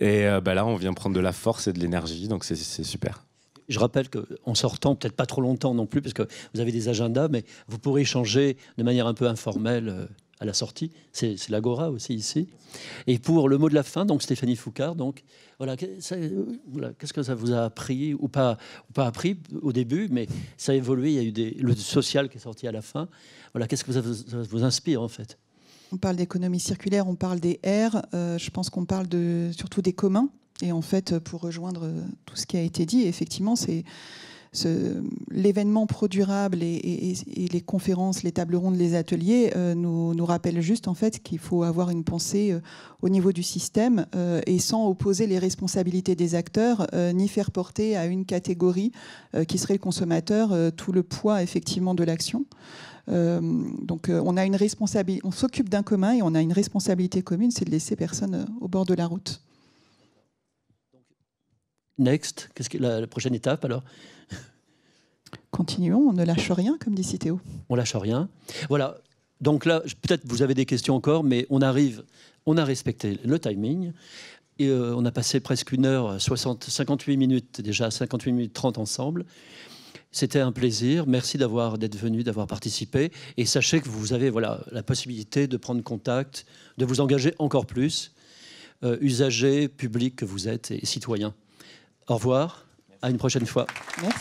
Et là, on vient prendre de la force et de l'énergie. Donc, c'est super. Je rappelle qu'en sortant, peut-être pas trop longtemps non plus, parce que vous avez des agendas, mais vous pourrez échanger de manière un peu informelle à la sortie. C'est l'Agora aussi ici. Et pour le mot de la fin, donc Stéphanie Foucard, donc voilà, qu'est-ce que ça vous a appris ou pas appris au début, mais ça a évolué. Il y a eu le social qui est sorti à la fin. Voilà, qu'est-ce que ça vous inspire en fait? On parle d'économie circulaire, on parle des R. Je pense qu'on parle surtout des communs. Et en fait, pour rejoindre tout ce qui a été dit, effectivement, c'est l'événement ProDurable et les conférences, les tables rondes, les ateliers nous rappellent juste en fait qu'il faut avoir une pensée au niveau du système et sans opposer les responsabilités des acteurs ni faire porter à une catégorie qui serait le consommateur tout le poids effectivement de l'action. Donc on a une responsabilité, on s'occupe d'un commun et on a une responsabilité commune, c'est de laisser personne au bord de la route. Next, qu'est-ce que la prochaine étape alors? Continuons, on ne lâche rien, comme dit Citeo. On lâche rien. Voilà. Donc là, peut-être vous avez des questions encore, mais on a respecté le timing. Et on a passé presque 58 minutes, déjà 58 minutes 30 ensemble. C'était un plaisir. Merci d'être venu, d'avoir participé. Et sachez que vous avez la possibilité de prendre contact, de vous engager encore plus, usagers, publics que vous êtes et citoyens. Au revoir, à une prochaine fois. Merci.